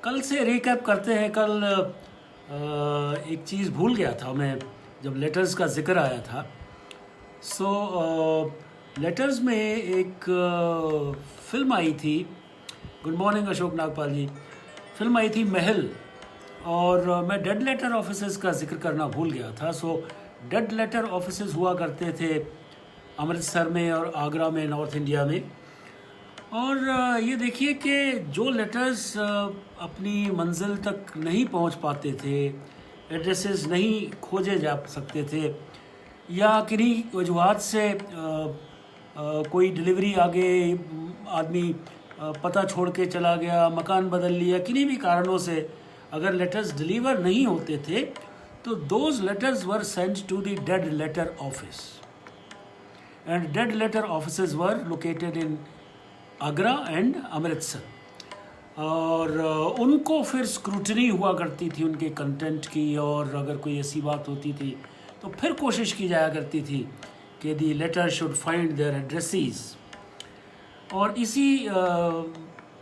कल से रिकैप करते हैं। कल एक चीज़ भूल गया था मैं, जब लेटर्स का जिक्र आया था। लेटर्स में एक फ़िल्म आई थी। गुड मॉर्निंग अशोक नागपाल जी। फिल्म आई थी महल, और मैं डेड लेटर ऑफिसर्स का जिक्र करना भूल गया था। डेड लेटर ऑफिसर्स हुआ करते थे अमृतसर में और आगरा में, नॉर्थ इंडिया में। और ये देखिए कि जो लेटर्स अपनी मंजिल तक नहीं पहुंच पाते थे, एड्रेसेस नहीं खोजे जा सकते थे, या किन्हीं वजूहात से कोई डिलीवरी आगे आदमी पता छोड़ के चला गया, मकान बदल लिया, किन्हीं भी कारणों से अगर लेटर्स डिलीवर नहीं होते थे तो those letters were sent to the dead letter office, and dead letter offices were located in Agra and Amritsar. और उनको फिर स्क्रूटनी हुआ करती थी उनके कंटेंट की, और अगर कोई ऐसी बात होती थी तो फिर कोशिश की जाया करती थी कि the letter should find their addresses. और इसी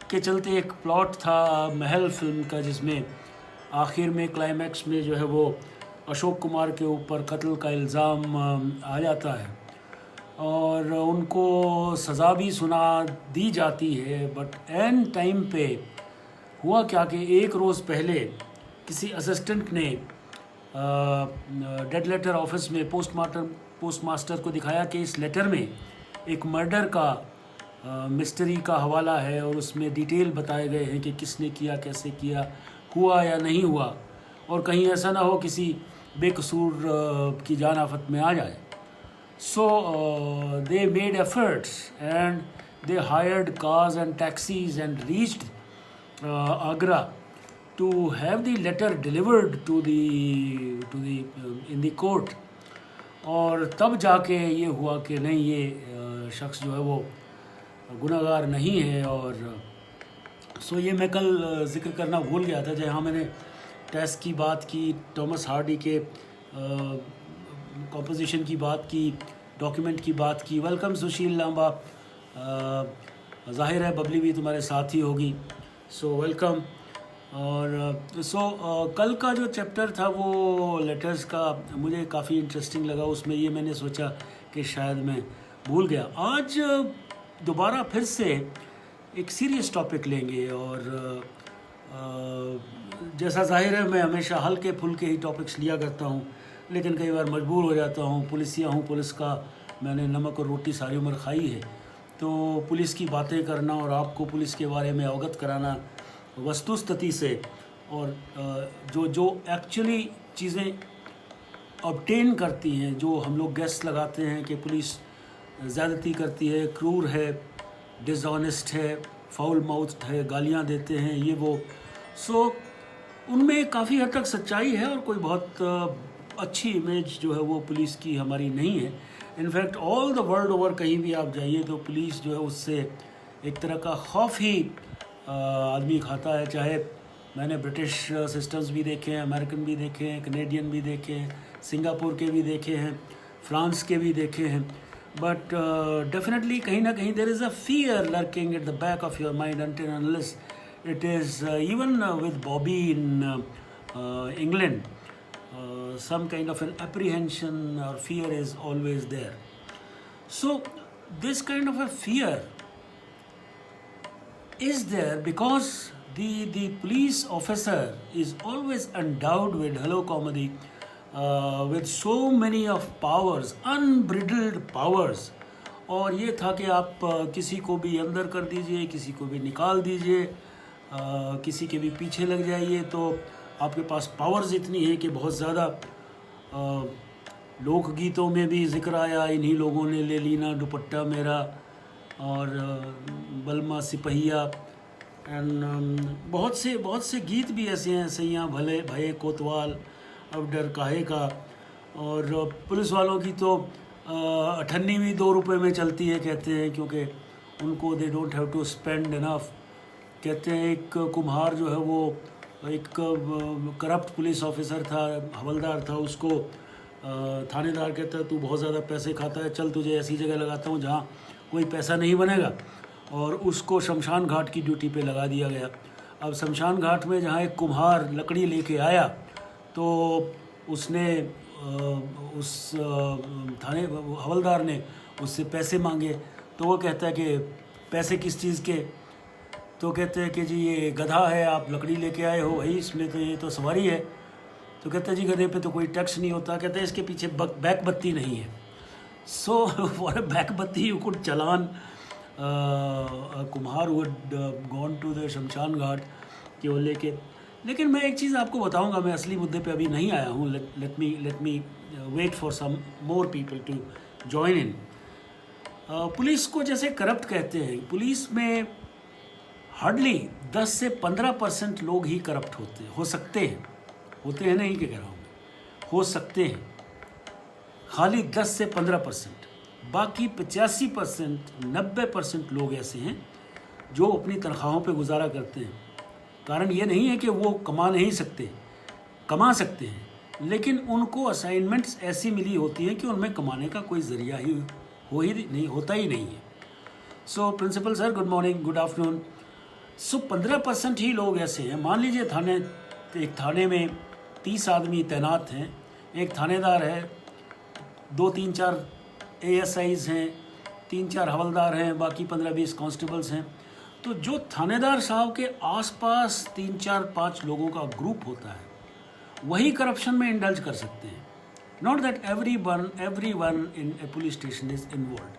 के चलते एक प्लॉट था महल फिल्म का, जिसमें आखिर में क्लाइमैक्स में जो है वो अशोक कुमार के ऊपर कत्ल का इल्ज़ाम आ जाता है और उनको सज़ा भी सुना दी जाती है। बट एंड टाइम पे हुआ क्या कि एक रोज़ पहले किसी असिस्टेंट ने डेड लेटर ऑफिस में पोस्टमास्टर को दिखाया कि इस लेटर में एक मर्डर का मिस्ट्री का हवाला है, और उसमें डिटेल बताए गए हैं कि किसने किया, कैसे किया, हुआ या नहीं हुआ, और कहीं ऐसा ना हो किसी बेकसूर की जान आफत में आ जाए। So they made efforts and they hired cars and taxis and reached Agra to have the letter delivered to the in the court। और तब जाके ये हुआ कि नहीं, ये शख्स जो है वो गुनहगार नहीं है। और ये मैं कल जिक्र करना भूल गया था, जहाँ मैंने टेस्ट की बात की, थॉमस हार्डी के कॉम्पोजिशन की बात की, डॉक्यूमेंट की बात की। वेलकम सुशील लांबा, जाहिर है बबली भी तुम्हारे साथ ही होगी, सो वेलकम। और कल का जो चैप्टर था वो लेटर्स का मुझे काफ़ी इंटरेस्टिंग लगा। उसमें ये मैंने सोचा कि शायद मैं भूल गया। आज दोबारा फिर से एक सीरियस टॉपिक लेंगे, और जैसा जाहिर है मैं हमेशा हल्के फुल्के ही टॉपिक्स लिया करता हूँ, लेकिन कई बार मजबूर हो जाता हूँ। पुलिसिया हूँ, पुलिस का मैंने नमक और रोटी सारी उम्र खाई है, तो पुलिस की बातें करना और आपको पुलिस के बारे में अवगत कराना वस्तुस्थिति से, और जो एक्चुअली चीज़ें ऑब्टेन करती हैं, जो हम लोग गेस लगाते हैं कि पुलिस ज़्यादती करती है, क्रूर है, डिसऑनेस्ट है, फाउल माउथ है, गालियाँ देते हैं, ये वो। उनमें काफ़ी हद तक सच्चाई है, और कोई बहुत अच्छी इमेज जो है वो पुलिस की हमारी नहीं है। In fact all the world over कहीं भी आप जाइए तो पुलिस जो है उससे एक तरह का खौफ ही आदमी खाता है। चाहे मैंने ब्रिटिश सिस्टम्स भी देखे हैं, अमेरिकन भी देखे हैं, कनेडियन भी देखे हैं, सिंगापुर के भी देखे हैं, फ्रांस के भी देखे हैं, बट डेफिनेटली कहीं ना कहीं there is a fear lurking at the back of your mind until and unless it is even with Bobby in England, some kind of an apprehension or fear is always there. So this kind of a fear is there because the police officer is always endowed with, hello comedy, with so many of powers, unbridled powers। और ये था कि आप किसी को भी अंदर कर दीजिए, किसी को भी निकाल दीजिए, किसी के भी पीछे लग जाइए, तो आपके पास पावर्स इतनी है कि बहुत ज़्यादा लोकगीतों में भी जिक्र आया, इन्हीं लोगों ने ले लीना दुपट्टा मेरा, और बलमा सिपहिया, एंड बहुत से गीत भी ऐसे हैं, सैयाँ भले भये कोतवाल, अब डर काहे का। और पुलिस वालों की तो अठन्नी भी 2 रुपये में चलती है कहते हैं, क्योंकि उनको they don't have to spend enough. कहते हैं एक कुम्हार जो है वो एक करप्ट पुलिस ऑफिसर था, हवलदार था, उसको थानेदार कहता है तू बहुत ज़्यादा पैसे खाता है, चल तुझे ऐसी जगह लगाता हूँ जहाँ कोई पैसा नहीं बनेगा, और उसको शमशान घाट की ड्यूटी पे लगा दिया गया। अब शमशान घाट में जहाँ एक कुम्हार लकड़ी लेके आया तो उसने उस थाने हवलदार ने उससे पैसे मांगे, तो वो कहता है कि पैसे किस चीज़ के? तो कहते हैं कि जी ये गधा है, आप लकड़ी लेके आए हो भाई, इसमें तो ये तो सवारी है। तो कहते हैं जी गधे पे तो कोई टैक्स नहीं होता। कहते हैं इसके पीछे बैक बत्ती नहीं है। सो फॉर अ बैक बत्ती यू कुड चलान कुम्हार वुड गॉन टू द शमशान घाट कि वो लेके। लेकिन मैं एक चीज़ आपको बताऊंगा, मैं असली मुद्दे पे अभी नहीं आया हूँ। Let me wait for some more people to join in. Police को जैसे करप्ट कहते हैं, पुलिस में हार्डली 10 से 15% लोग ही करप्ट हो सकते हैं। होते हैं नहीं कि कह रहा हूँ, हो सकते हैं खाली 10 से 15%। बाकी 85% 90% लोग ऐसे हैं जो अपनी तनख्वाहों पे गुजारा करते हैं। कारण ये नहीं है कि वो कमा नहीं सकते, कमा सकते हैं, लेकिन उनको असाइनमेंट्स ऐसी मिली होती हैं कि उनमें कमाने का कोई ज़रिया ही होता ही नहीं है। So principal sir good morning, good afternoon. So 15% ही लोग ऐसे हैं। मान लीजिए एक थाने में 30 आदमी तैनात हैं, एक थानेदार है, 2-3-4 ASIs हैं, 3-4 हवलदार हैं, बाकी 15-20 कांस्टेबल्स हैं। तो जो थानेदार साहब के आसपास 3-4-5 लोगों का ग्रुप होता है, वही करप्शन में इंडल्ज कर सकते हैं। Not that everyone in a police station is involved.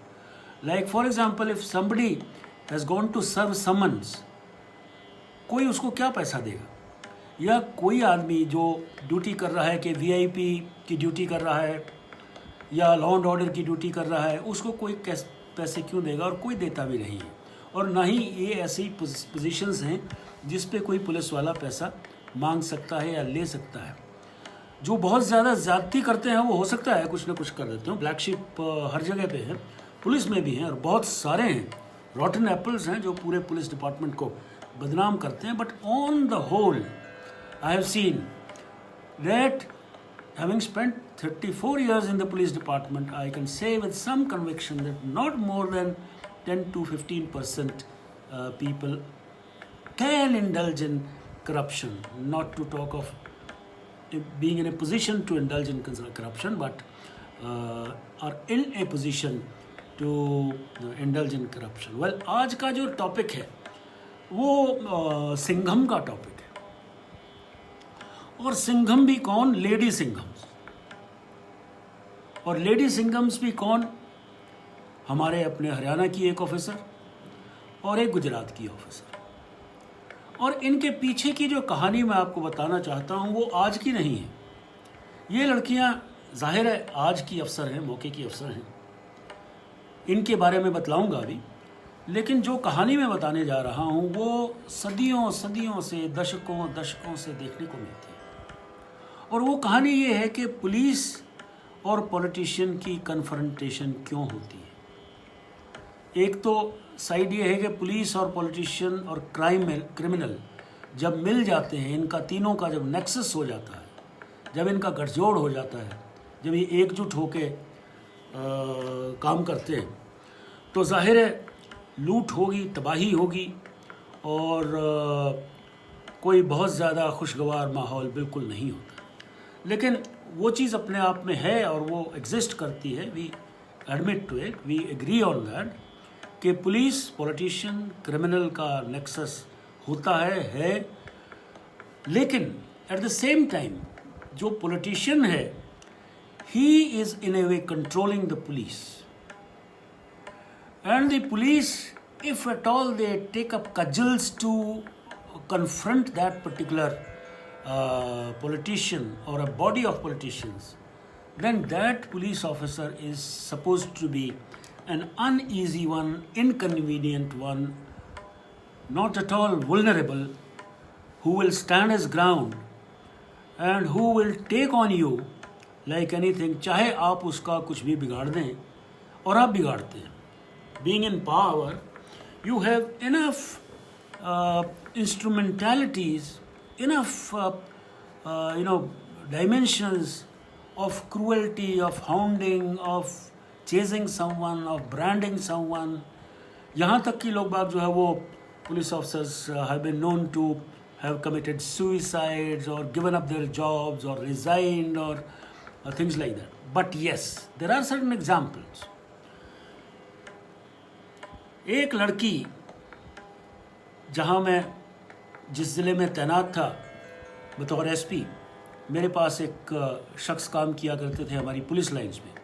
Like for example, if somebody has gone to serve summons, कोई उसको क्या पैसा देगा? या कोई आदमी जो ड्यूटी कर रहा है कि VIP की ड्यूटी कर रहा है या लॉ एंड ऑर्डर की ड्यूटी कर रहा है, उसको कोई पैसे क्यों देगा? और कोई देता भी नहीं है। और ना ही ये ऐसी पोजीशंस हैं जिस पे कोई पुलिस वाला पैसा मांग सकता है या ले सकता है। जो बहुत ज़्यादा ज़्यादती करते हैं वो हो सकता है कुछ ना कुछ कर देते हो। ब्लैक शिप हर जगह पे है, पुलिस में भी हैं, और बहुत सारे हैं रॉटन एप्पल्स हैं जो पूरे पुलिस डिपार्टमेंट को बदनाम करते हैं। But on the whole I have seen that having spent 34 years in the police department, I can say with some conviction that not more than 10 to 15% people can indulge in corruption, not to talk of being in a position to indulge in corruption, but are in a position to indulge in corruption. Well, आज का जो topic है वो सिंघम का topic है। और सिंघम भी कौन? लेडी सिंघम्स। और लेडी सिंघम्स भी कौन? हमारे अपने हरियाणा की एक ऑफिसर और एक गुजरात की ऑफिसर। और इनके पीछे की जो कहानी मैं आपको बताना चाहता हूँ वो आज की नहीं है। ये लड़कियाँ जाहिर है आज की अफसर हैं, मौके की अफसर हैं, इनके बारे में बतलाऊँगा अभी। लेकिन जो कहानी मैं बताने जा रहा हूँ वो सदियों सदियों से, दशकों दशकों से देखने को मिलती है। और वो कहानी ये है कि पुलिस और पॉलिटिशियन की कन्फ्रंटेशन क्यों होती है। एक तो साइड ये है कि पुलिस और पॉलिटिशियन और क्रिमिनल जब मिल जाते हैं, इनका तीनों का जब नेक्सस हो जाता है, जब इनका गठजोड़ हो जाता है, जब ये एकजुट होके काम करते हैं, तो जाहिर है लूट होगी, तबाही होगी और कोई बहुत ज़्यादा खुशगवार माहौल बिल्कुल नहीं होता। लेकिन वो चीज़ अपने आप में है और वो एग्जिस्ट करती है। We admit to it, we agree on that कि पुलिस, पॉलिटिशियन, क्रिमिनल का नेक्सस होता है। लेकिन एट द सेम टाइम जो पॉलिटिशियन है, he is in a way controlling the police, and the police, if at all they take up cudgels to confront that particular politician or a body of politicians, then that police officer is supposed to be an uneasy one, inconvenient one, not at all vulnerable, who will stand his ground and who will take on you like anything, चाहे आप उसका कुछ भी बिगाड़ दें, और आप बिगाड़ते हैं। Being in power, you have enough instrumentalities, enough dimensions of cruelty, of hounding, of chasing someone, of branding someone. यहाँ तक कि लोग बाग जो है वो police officers have been known to have committed suicides or given up their jobs or resigned or things like that. But yes, there are certain examples. एक लड़की, जहाँ मैं जिस ज़िले में तैनात था बतौर एसपी, मेरे पास एक शख्स काम किया करते थे हमारी पुलिस लाइंस में,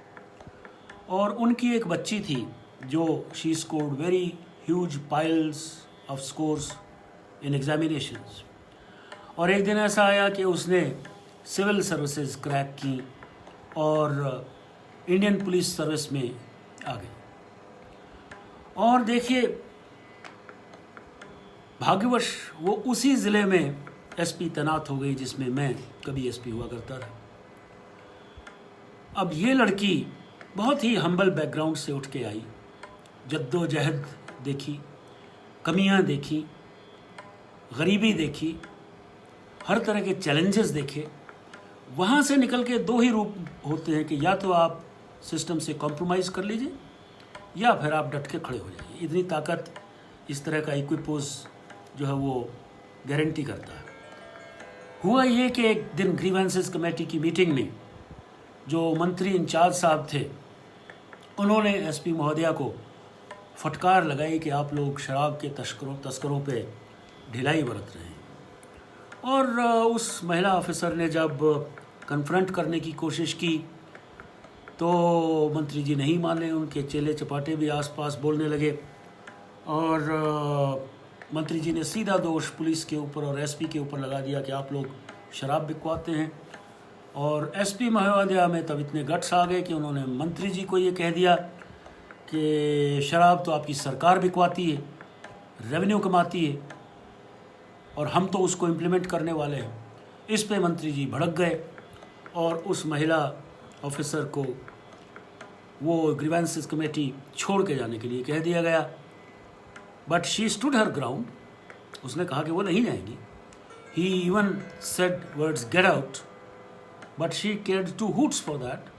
और उनकी एक बच्ची थी जो she scored very huge piles of scores in examinations. और एक दिन ऐसा आया कि उसने सिविल सर्विसेज क्रैक की और इंडियन पुलिस सर्विस में आ गई। और देखिए, भाग्यवश वो उसी ज़िले में एसपी तैनात हो गई जिसमें मैं कभी एसपी हुआ करता रहा। अब ये लड़की बहुत ही हम्बल बैकग्राउंड से उठ के आई, जद्दोजहद देखी, कमियां देखी, गरीबी देखी, हर तरह के चैलेंजेस देखे। वहाँ से निकल के दो ही रूप होते हैं कि या तो आप सिस्टम से कॉम्प्रोमाइज़ कर लीजिए या फिर आप डट के खड़े हो जाइए। इतनी ताकत इस तरह का इक्विपोज जो है वो गारंटी करता है। हुआ ये कि एक दिन ग्रीवेंसेस कमेटी की मीटिंग में जो मंत्री इंचार्ज साहब थे, उन्होंने एसपी महोदया को फटकार लगाई कि आप लोग शराब के तस्करों पे ढिलाई बरत रहे हैं। और उस महिला ऑफिसर ने जब कन्फ्रंट करने की कोशिश की तो मंत्री जी नहीं माने, उनके चेले चपाटे भी आसपास बोलने लगे और मंत्री जी ने सीधा दोष पुलिस के ऊपर और एसपी के ऊपर लगा दिया कि आप लोग शराब बिकवाते हैं। और एसपी महोदया में तब इतने गट्स आ गए कि उन्होंने मंत्री जी को ये कह दिया कि शराब तो आपकी सरकार बिकवाती है, रेवेन्यू कमाती है और हम तो उसको इम्प्लीमेंट करने वाले हैं। इस पे मंत्री जी भड़क गए और उस महिला ऑफिसर को वो ग्रीवेंसेस कमेटी छोड़ के जाने के लिए कह दिया गया। But she stood her ground, उसने कहा कि वो नहीं जाएंगी। He even said words get out, but she cared two hoots for that.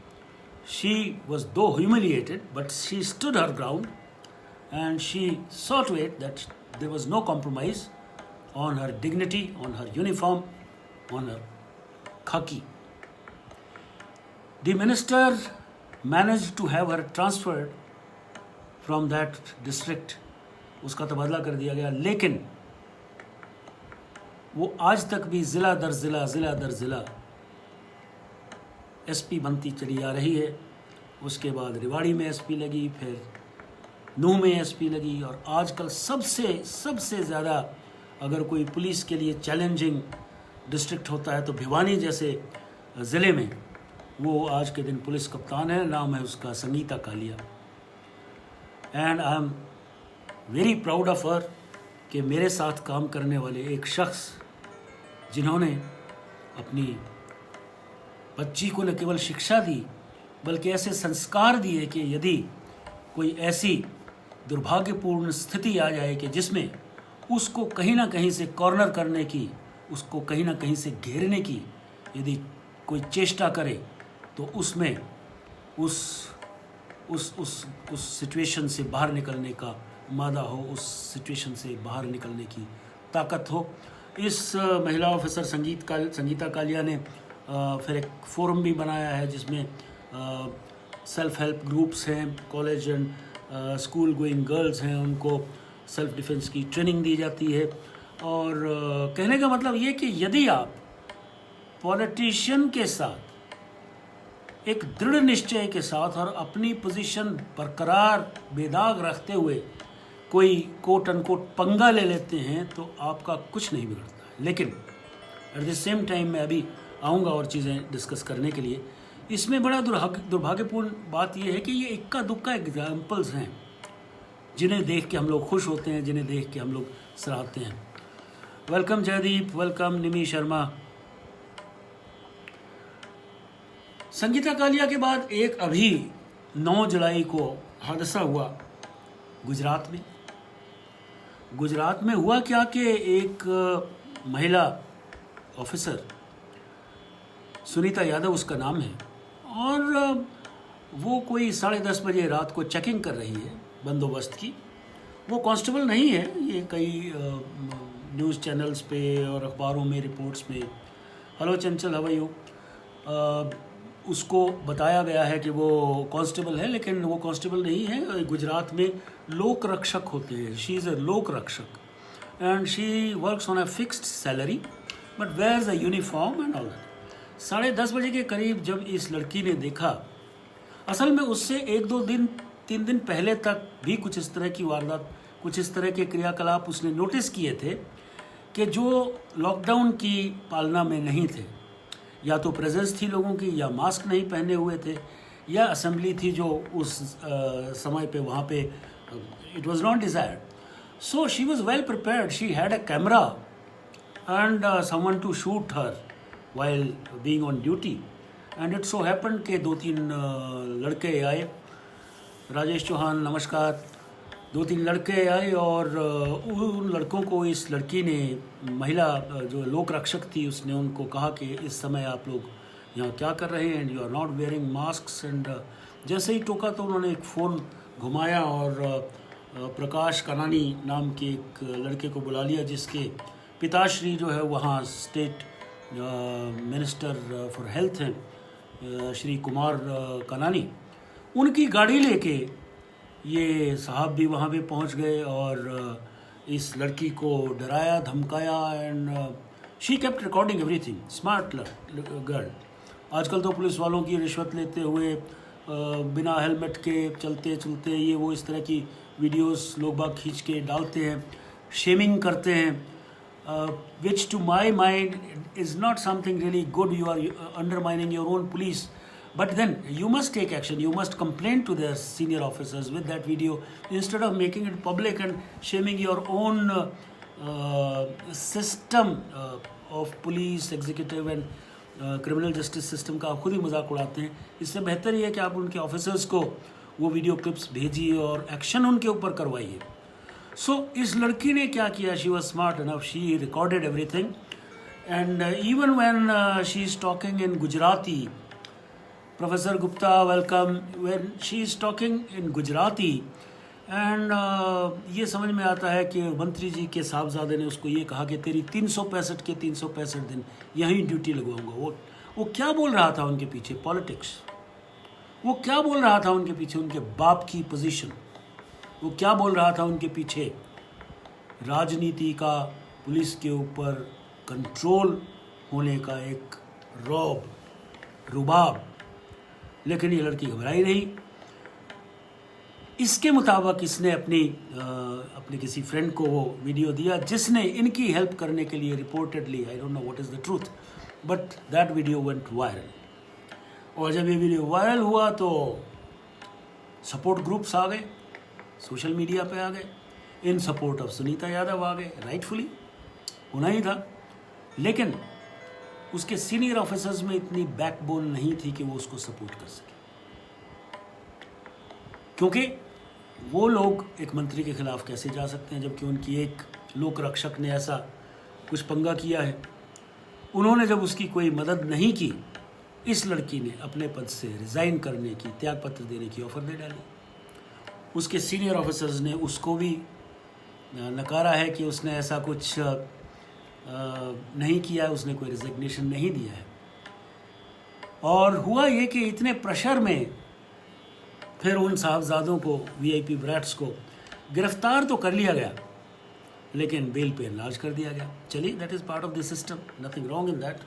She was though humiliated but she stood her ground and she saw to it that there was no compromise on her dignity, on her uniform, on her khaki. The minister managed to have her transferred from that district. उसका तबादला कर दिया गया, लेकिन वो आज तक भी ज़िला दर ज़िला एसपी बनती चली आ रही है। उसके बाद रेवाड़ी में एसपी लगी, फिर नूह में एसपी लगी, और आजकल सबसे ज़्यादा अगर कोई पुलिस के लिए चैलेंजिंग डिस्ट्रिक्ट होता है तो भिवानी जैसे ज़िले में वो आज के दिन पुलिस कप्तान है। नाम है उसका Sangeeta Kalia. And I am very proud of her कि मेरे साथ काम करने वाले एक शख्स जिन्होंने अपनी बच्ची को न केवल शिक्षा दी बल्कि ऐसे संस्कार दिए कि यदि कोई ऐसी दुर्भाग्यपूर्ण स्थिति आ जाए कि जिसमें उसको कहीं ना कहीं से कॉर्नर करने की, उसको कहीं ना कहीं से घेरने की यदि कोई चेष्टा करे तो उसमें उस सिचुएशन से बाहर निकलने का मादा हो, उस सिचुएशन से बाहर निकलने की ताकत हो। इस महिला ऑफिसर संगीता कालिया ने फिर एक फोरम भी बनाया है जिसमें सेल्फ हेल्प ग्रुप्स हैं, college and school going girls हैं, उनको सेल्फ डिफेंस की ट्रेनिंग दी जाती है। और कहने का मतलब ये कि यदि आप पॉलिटिशियन के साथ एक दृढ़ निश्चय के साथ और अपनी पोजीशन बरकरार बेदाग रखते हुए कोई कोट अनकोट पंगा ले लेते हैं तो आपका कुछ नहीं बिगड़ता है। लेकिन एट द सेम टाइम मैं अभी आऊँगा और चीज़ें डिस्कस करने के लिए। इसमें बड़ा दुर्भाग्यपूर्ण बात यह है कि ये इक्का दुक्का एग्जाम्पल्स हैं जिन्हें देख के हम लोग खुश होते हैं, जिन्हें देख के हम लोग सराहते हैं। वेलकम जयदीप, वेलकम निमी शर्मा। संगीता कालिया के बाद एक अभी 9 जुलाई को हादसा हुआ गुजरात में। गुजरात में हुआ क्या कि एक महिला ऑफिसर, सुनीता यादव उसका नाम है, और वो कोई 10:30 बजे रात को चेकिंग कर रही है बंदोबस्त की, वो कांस्टेबल नहीं है, ये कई न्यूज़ चैनल्स पे और अखबारों में रिपोर्ट्स में hello Chanchal how are you उसको बताया गया है कि वो कांस्टेबल है, लेकिन वो कांस्टेबल नहीं है। गुजरात में लोक रक्षक होते हैं, she is a Lok Rakshak and she works on a fixed salary but wears a uniform and all that. 10:30 के करीब जब इस लड़की ने देखा, असल में उससे 1-2 दिन 3 दिन पहले तक भी कुछ इस तरह की वारदात, कुछ इस तरह के क्रियाकलाप उसने नोटिस किए थे कि जो लॉकडाउन की पालना में नहीं थे। या तो प्रेजेंस थी लोगों की, या मास्क नहीं पहने हुए थे, या असेंबली थी जो उस समय पे वहाँ पे it was not desired. So she was well prepared, she had a camera and someone to shoot her while being on duty and it so happen के 2-3 लड़के आए। राजेश चौहान नमस्कार। 2-3 लड़के आए और उन लड़कों को इस लड़की ने, महिला जो लोक रक्षक थी, उसने उनको कहा कि इस समय आप लोग यहाँ क्या कर रहे हैं and you are not wearing mask and जैसे ही टोका तो उन्होंने एक फ़ोन घुमाया और प्रकाश कनानी नाम के एक लड़के को बुला लिया, जिसके पिताश्री जो है वहाँ स्टेट मिनिस्टर फॉर हेल्थ हैं, श्री कुमार कनानी। उनकी गाड़ी लेके ये साहब भी वहाँ पे पहुँच गए और इस लड़की को डराया धमकाया and she kept recording everything. Smart girl. आजकल तो पुलिस वालों की रिश्वत लेते हुए बिना हेलमेट के चलते चलते ये वो इस तरह की वीडियोस लोग बाग खींच के डालते हैं, शेमिंग करते हैं, which to my mind is not something really good. You are undermining your own police. But then you must take action. You must complain to their senior officers with that video instead of making it public and shaming your own system of police, executive and criminal justice system का आप खुद ही मजाक उड़ाते हैं। इससे बेहतर ये है कि आप उनके ऑफिसर्स को वो वीडियो क्लिप्स भेजिए और एक्शन उनके ऊपर करवाइए। सो इस लड़की ने क्या किया? She was smart enough, she recorded everything and even when she is talking in Gujarati, Professor Gupta, welcome. When she is talking in Gujarati and ये समझ में आता है कि मंत्री जी के साहबजादे ने उसको ये कहा कि तेरी 365 के 365 दिन यहीं ड्यूटी लगवाऊंगा। वो क्या बोल रहा था उनके पीछे? पॉलिटिक्स। वो क्या बोल रहा था उनके पीछे? उनके बाप की पोजीशन। वो क्या बोल रहा था उनके पीछे? राजनीति का पुलिस के ऊपर कंट्रोल होने का एक रौब, रुबाब। लेकिन ये लड़की घबराई नहीं। इसके मुताबिक इसने अपने किसी फ्रेंड को वो वीडियो दिया जिसने इनकी हेल्प करने के लिए reportedly, I don't know what is the truth, but that video went viral. और जब ये वीडियो वायरल हुआ तो सपोर्ट ग्रुप्स आ गए, सोशल मीडिया पे आ गए, in support of Sunita Yadav आ गए। राइटफुली होना ही था, लेकिन उसके सीनियर ऑफिसर्स में इतनी बैकबोन नहीं थी कि वो उसको सपोर्ट कर सके, क्योंकि वो लोग एक मंत्री के खिलाफ कैसे जा सकते हैं जबकि उनकी एक लोक रक्षक ने ऐसा कुछ पंगा किया है। उन्होंने जब उसकी कोई मदद नहीं की, इस लड़की ने अपने पद से रिज़ाइन करने की, त्यागपत्र देने की ऑफर दे डाली। उसके सीनियर ऑफिसर्स ने उसको भी नकारा है कि उसने ऐसा कुछ नहीं किया है, उसने कोई रिजिग्नेशन नहीं दिया है। और हुआ ये कि इतने प्रेशर में फिर उन साहबजादों को, वीआईपी ब्रैट्स को गिरफ्तार तो कर लिया गया, लेकिन बेल पे एनलार्ज कर दिया गया। चलिए, that is part of the system, nothing wrong in that.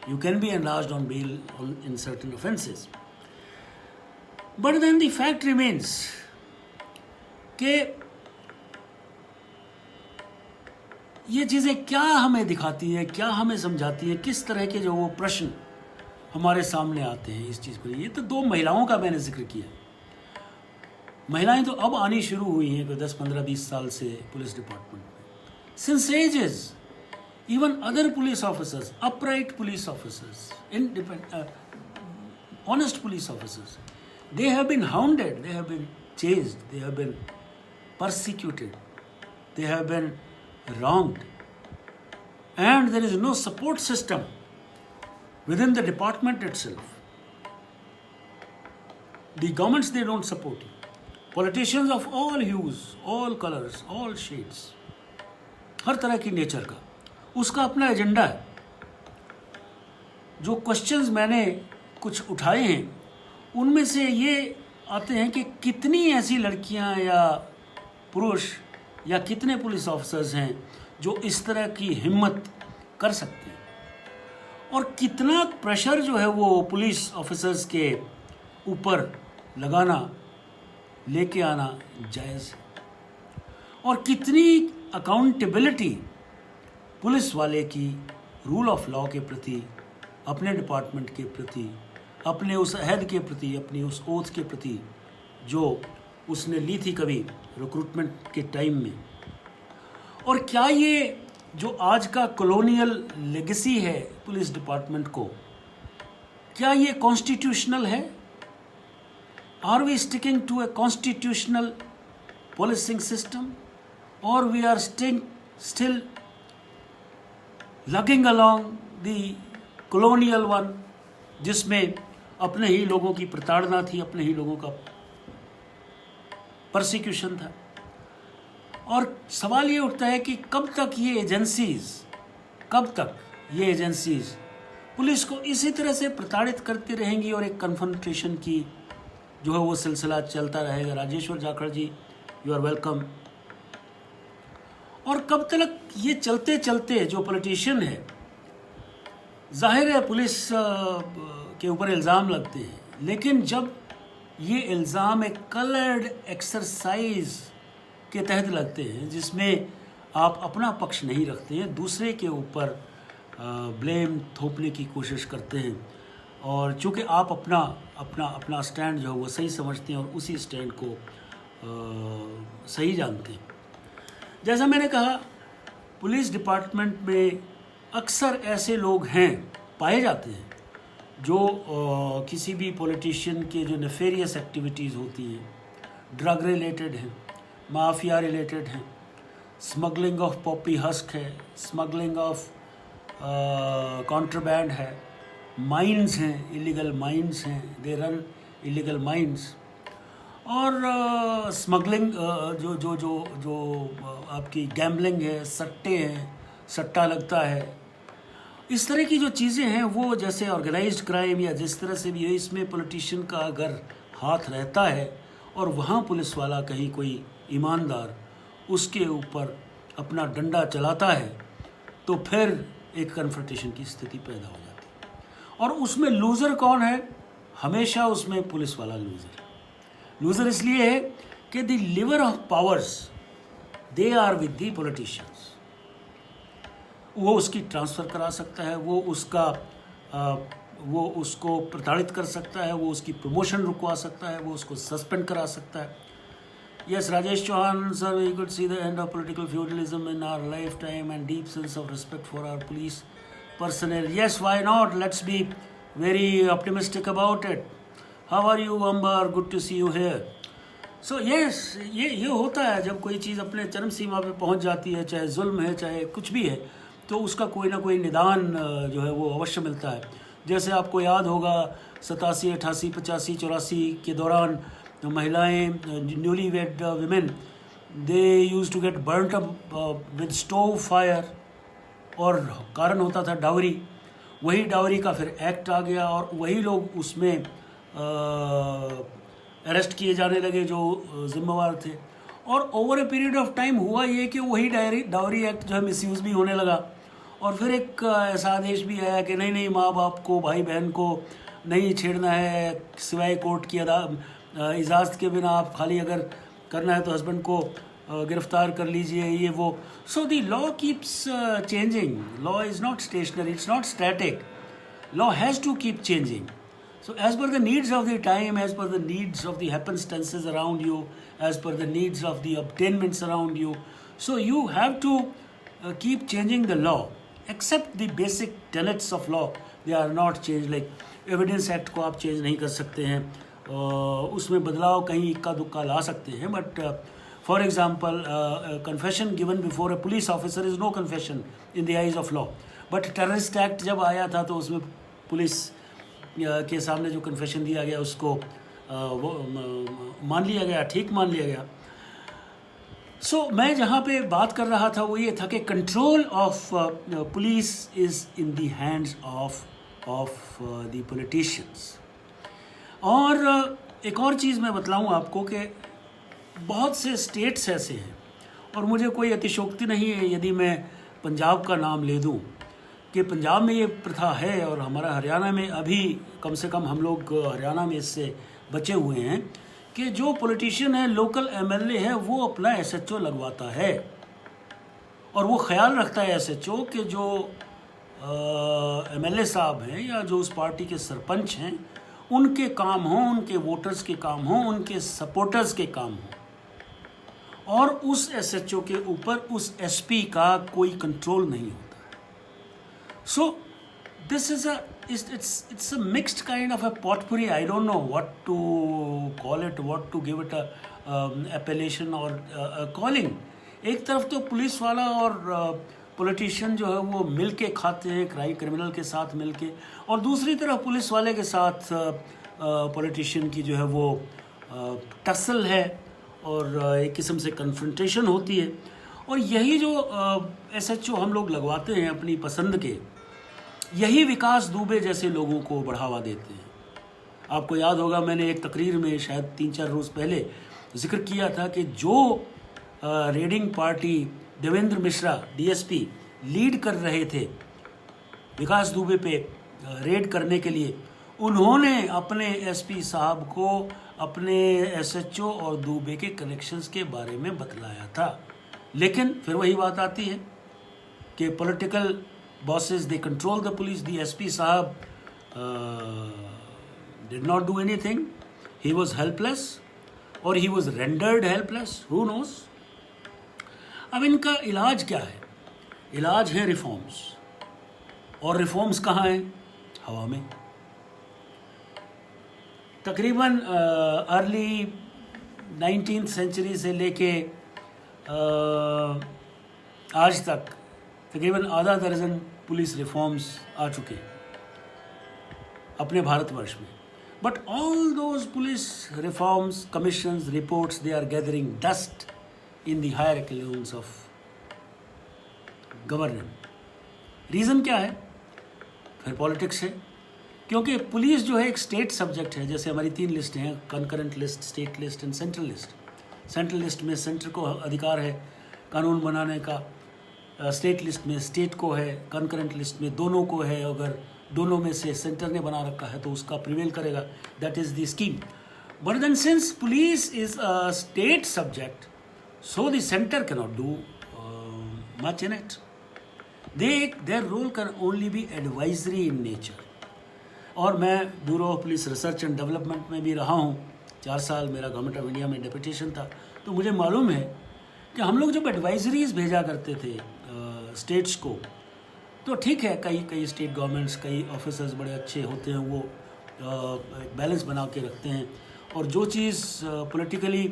You can be enlarged on bail in certain offences, but then the fact remains कि ये चीज़ें क्या हमें दिखाती है, क्या हमें समझाती है, किस तरह के जो वो प्रश्न हमारे सामने आते हैं इस चीज़ को। ये तो 2 महिलाओं का मैंने जिक्र किया। महिलाएं तो अब आनी शुरू हुई हैं, कोई 10, 15, 20 साल से पुलिस डिपार्टमेंट में। Since ages, even other police officers, upright police officers, honest police officers, they have been hounded, they have been chased, they have been persecuted, they have been wronged, and there is no support system within the department itself. The governments, they don't support you. Politicians of all hues, all colours, all shades, हर तरह की nature का उसका अपना agenda है। जो questions मैंने कुछ उठाए हैं उनमें से ये आते हैं कि कितनी ऐसी लड़कियां या पुरुष या कितने पुलिस ऑफिसर्स हैं जो इस तरह की हिम्मत कर सकते हैं, और कितना प्रेशर जो है वो पुलिस ऑफिसर्स के ऊपर लगाना, लेके आना जायज़ है, और कितनी अकाउंटेबिलिटी पुलिस वाले की रूल ऑफ लॉ के प्रति, अपने डिपार्टमेंट के प्रति, अपने उस अहद के प्रति, अपनी उस ओथ के प्रति जो उसने ली थी कभी रिक्रूटमेंट के टाइम में। और क्या ये जो आज का कॉलोनियल लेगेसी है पुलिस डिपार्टमेंट को, क्या ये कॉन्स्टिट्यूशनल है? Are we sticking to a constitutional policing system, or we are still lugging along the colonial one, जिसमें अपने ही लोगों की प्रताड़ना थी, अपने ही लोगों का परसिक्यूशन था। और सवाल ये उठता है कि कब तक ये एजेंसीज पुलिस को इसी तरह से प्रताड़ित करती रहेंगी और एक कन्फ्रंटेशन की जो है वो सिलसिला चलता रहेगा। राजेश्वर जाखड़ जी, यू आर वेलकम। और कब तक ये चलते चलते जो पॉलिटिशियन है, जाहिर है पुलिस के ऊपर इल्ज़ाम लगते हैं, लेकिन जब ये इल्ज़ाम एक कलर्ड एक्सरसाइज के तहत लगते हैं जिसमें आप अपना पक्ष नहीं रखते हैं, दूसरे के ऊपर ब्लेम थोपने की कोशिश करते हैं, और चूँकि आप अपना स्टैंड जो है वो सही समझते हैं और उसी स्टैंड को सही जानते हैं। जैसा मैंने कहा, पुलिस डिपार्टमेंट में अक्सर ऐसे लोग हैं, पाए जाते हैं, जो किसी भी पॉलिटिशियन के जो नेफेरियस एक्टिविटीज़ होती हैं, ड्रग रिलेटेड हैं, माफिया रिलेटेड हैं, स्मगलिंग ऑफ पॉपी हस्क है, स्मगलिंग ऑफ कॉन्ट्रबैंड है, माइंस हैं, इलीगल माइंस हैं, दे रन इलीगल माइंस, और स्मगलिंग जो जो जो जो आपकी गैम्बलिंग है, सट्टे हैं, सट्टा लगता है, इस तरह की जो चीज़ें हैं वो जैसे ऑर्गेनाइज्ड क्राइम या जिस तरह से भी है, इसमें पॉलिटिशियन का अगर हाथ रहता है और वहाँ पुलिस वाला कहीं कोई ईमानदार उसके ऊपर अपना डंडा चलाता है, तो फिर एक कन्फ्रंटेशन की स्थिति पैदा हो जाती है। और उसमें लूज़र कौन है? हमेशा उसमें पुलिस वाला लूज़र इसलिए है कि the lever of powers they are with the politicians. वो उसकी ट्रांसफ़र करा सकता है, वो उसको प्रताड़ित कर सकता है, वो उसकी प्रमोशन रुकवा सकता है, वो उसको सस्पेंड करा सकता है। Yes, Rajesh Chauhan, sir, we could see the end of political feudalism in our lifetime and deep sense of respect for our police personnel. Yes, why not? Let's be very optimistic about it. How are you, Ambar? Good to see you here. So yes, ये होता है जब कोई चीज़ अपने चरम सीमा पे पहुंच जाती है, चाहे जुल्म है, चाहे कुछ भी है, तो उसका कोई ना कोई निदान जो है वो अवश्य मिलता है। जैसे आपको याद होगा 87, 88, 85, 84 के दौरान महिलाएं, newly wed women, they used to get burnt up with stove fire, और कारण होता था डावरी। वही डावरी का फिर एक्ट आ गया और वही लोग उसमें अरेस्ट किए जाने लगे जो जिम्मेवार थे। और over a period of time हुआ ये कि वही डावरी एक्ट जो है मिसयूज़ भी होने लगा, और फिर एक ऐसा आदेश भी आया कि नहीं, माँ बाप को, भाई बहन को नहीं छेड़ना है, सिवाय कोर्ट की इजाज़त के बिना। आप खाली अगर करना है तो हस्बैंड को गिरफ्तार कर लीजिए, ये वो। So the law keeps changing, law is not stationary, it's not static, law has to keep changing. So as per the needs of the time, as per the needs of the happenstances around you, as per the needs of the obtainments around you, so you have to keep changing the law, except the basic tenets of law, they are not changed. Like Evidence Act को आप change नहीं कर सकते हैं, उसमें बदलाव कहीं इक्का दुक्का ला सकते हैं, but for example, confession given before a police officer is no confession in the eyes of law. But Terrorist Act जब आया था तो उसमें पुलिस के सामने जो कन्फेशन दिया गया उसको वो मान लिया गया, ठीक मान लिया गया। सो मैं जहाँ पे बात कर रहा था वो ये था कि control of police is in the hands of the politicians. और एक और चीज़ मैं बतलाऊँ आपको कि बहुत से स्टेट्स ऐसे हैं, और मुझे कोई अतिशयोक्ति नहीं है यदि मैं पंजाब का नाम ले दूं कि पंजाब में ये प्रथा है, और हमारा हरियाणा में अभी कम से कम हम लोग हरियाणा में इससे बचे हुए हैं कि जो पॉलिटिशियन है, लोकल एमएलए है, वो अपना एसएचओ लगवाता है, और वो ख्याल रखता है एसएचओ कि जो एमएलए साहब हैं या जो उस पार्टी के सरपंच हैं, उनके काम हों, उनके वोटर्स के काम हों, उनके सपोर्टर्स के काम हों, और उस एसएचओ के ऊपर उस एसपी का कोई कंट्रोल नहीं होता। So this is it's a mixed kind of a potpourri. I don't know what to call it, what to give it a appellation or a calling. एक तरफ तो पुलिस वाला और पॉलिटिशियन जो है वो मिल के खाते हैं क्रिमिनल के साथ मिल के, और दूसरी तरफ पुलिस वाले के साथ पॉलिटिशियन की जो है वो टसल है, और एक किस्म से कन्फ्रंटेशन होती है। और यही जो एसएचओ हम लोग लगवाते हैं अपनी पसंद के, यही विकास दुबे जैसे लोगों को बढ़ावा देते हैं। आपको याद होगा मैंने एक तकरीर में शायद 3-4 रोज़ पहले जिक्र किया था कि जो raiding party Devendra Mishra DSP lead कर रहे थे विकास दुबे पे रेड करने के लिए, उन्होंने अपने एसपी साहब को अपने एसएचओ और दुबे के कनेक्शंस के बारे में बतलाया था। लेकिन फिर वही बात आती है कि political bosses, they control the police. The SP Sahab did not do anything. He was helpless, or he was rendered helpless. Who knows? अब इनका इलाज क्या है? इलाज है रिफॉर्म्स, और रिफॉर्म्स कहाँ हैं? हवा में। तकरीबन अर्ली 19th सेंचुरी से लेके आज तक तकरीबन आधा दर्जन पुलिस रिफॉर्म्स आ चुके अपने भारतवर्ष में। But all those police reforms, commissions, reports, they are gathering dust in the higher echelons of government. Reason क्या है? फिर पॉलिटिक्स है, क्योंकि पुलिस जो है एक स्टेट सब्जेक्ट है। जैसे हमारी 3 लिस्टें हैं, concurrent list, state list and central list. Central list में सेंटर को अधिकार है कानून बनाने का, स्टेट लिस्ट में स्टेट को है, कंकरेंट लिस्ट में दोनों को है। अगर दोनों में से सेंटर ने बना रखा है तो उसका प्रिवेल करेगा, that is the scheme. But then since police is a state subject, so the centre cannot do much in it. Their role can only be advisory in nature. और मैं bureau of police research and development में भी रहा हूँ 4 साल, मेरा government of India में deputation था, तो मुझे मालूम है कि हम लोग जब एडवाइजरीज भेजा करते थे स्टेट्स को, तो ठीक है, कई स्टेट गवर्नमेंट्स, कई ऑफिसर्स बड़े अच्छे होते हैं, वो एक बैलेंस बना के रखते हैं, और जो चीज़ पॉलिटिकली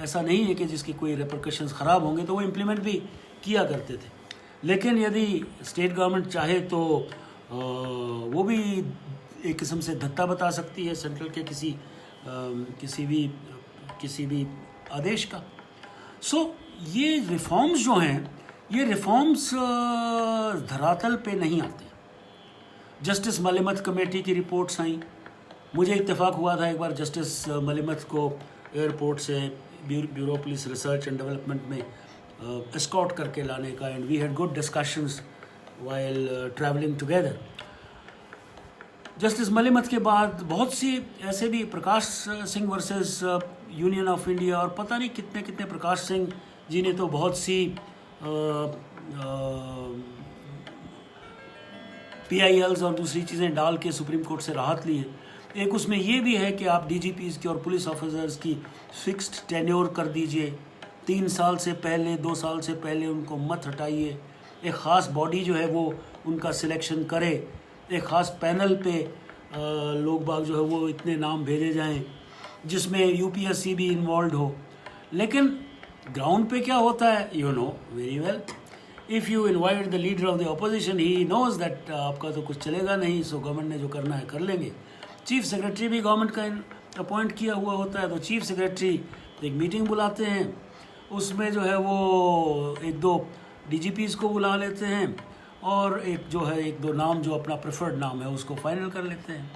ऐसा नहीं है कि जिसकी कोई रिपरकशंस ख़राब होंगे तो वो इम्प्लीमेंट भी किया करते थे। लेकिन यदि स्टेट गवर्नमेंट चाहे तो वो भी एक किस्म से धत्ता बता सकती है सेंट्रल के किसी भी आदेश का। सो ये रिफॉर्म्स जो हैं, ये रिफॉर्म्स धरातल पे नहीं आते। जस्टिस मलिमत कमेटी की रिपोर्ट्स आई, मुझे इत्तेफाक हुआ था एक बार जस्टिस मलिमत को एयरपोर्ट से bureau police research and development में एस्कॉर्ट करके लाने का, and we had good discussions while travelling together. Justice Malimath के बाद बहुत सी ऐसे भी, Prakash Singh versus union of India, और पता नहीं कितने कितने, प्रकाश सिंह जी ने तो बहुत सी PILs और दूसरी चीज़ें डाल के सुप्रीम कोर्ट से राहत ली है। एक उसमें ये भी है कि आप DGPs की और पुलिस ऑफिसर्स की फिक्स्ड टेन्योर कर दीजिए, 3 साल से पहले, 2 साल से पहले उनको मत हटाइए। एक ख़ास बॉडी जो है वो उनका सिलेक्शन करे, एक ख़ास पैनल पे लोग बाग जो है वो इतने नाम भेजे जाएं जिसमें UPSC भी इन्वॉल्व हो। लेकिन ग्राउंड पे क्या होता है, you know very well, if you invite the leader of the opposition, he knows that आपका तो कुछ चलेगा नहीं, सो गवर्नमेंट ने जो करना है कर लेंगे। चीफ सेक्रेटरी भी गवर्नमेंट का अपॉइंट किया हुआ होता है तो चीफ सेक्रेटरी एक मीटिंग बुलाते हैं, उसमें जो है वो एक दो डीजीपीज़ को बुला लेते हैं और एक जो है एक दो नाम जो अपना प्रेफर्ड नाम है उसको फाइनल कर लेते हैं।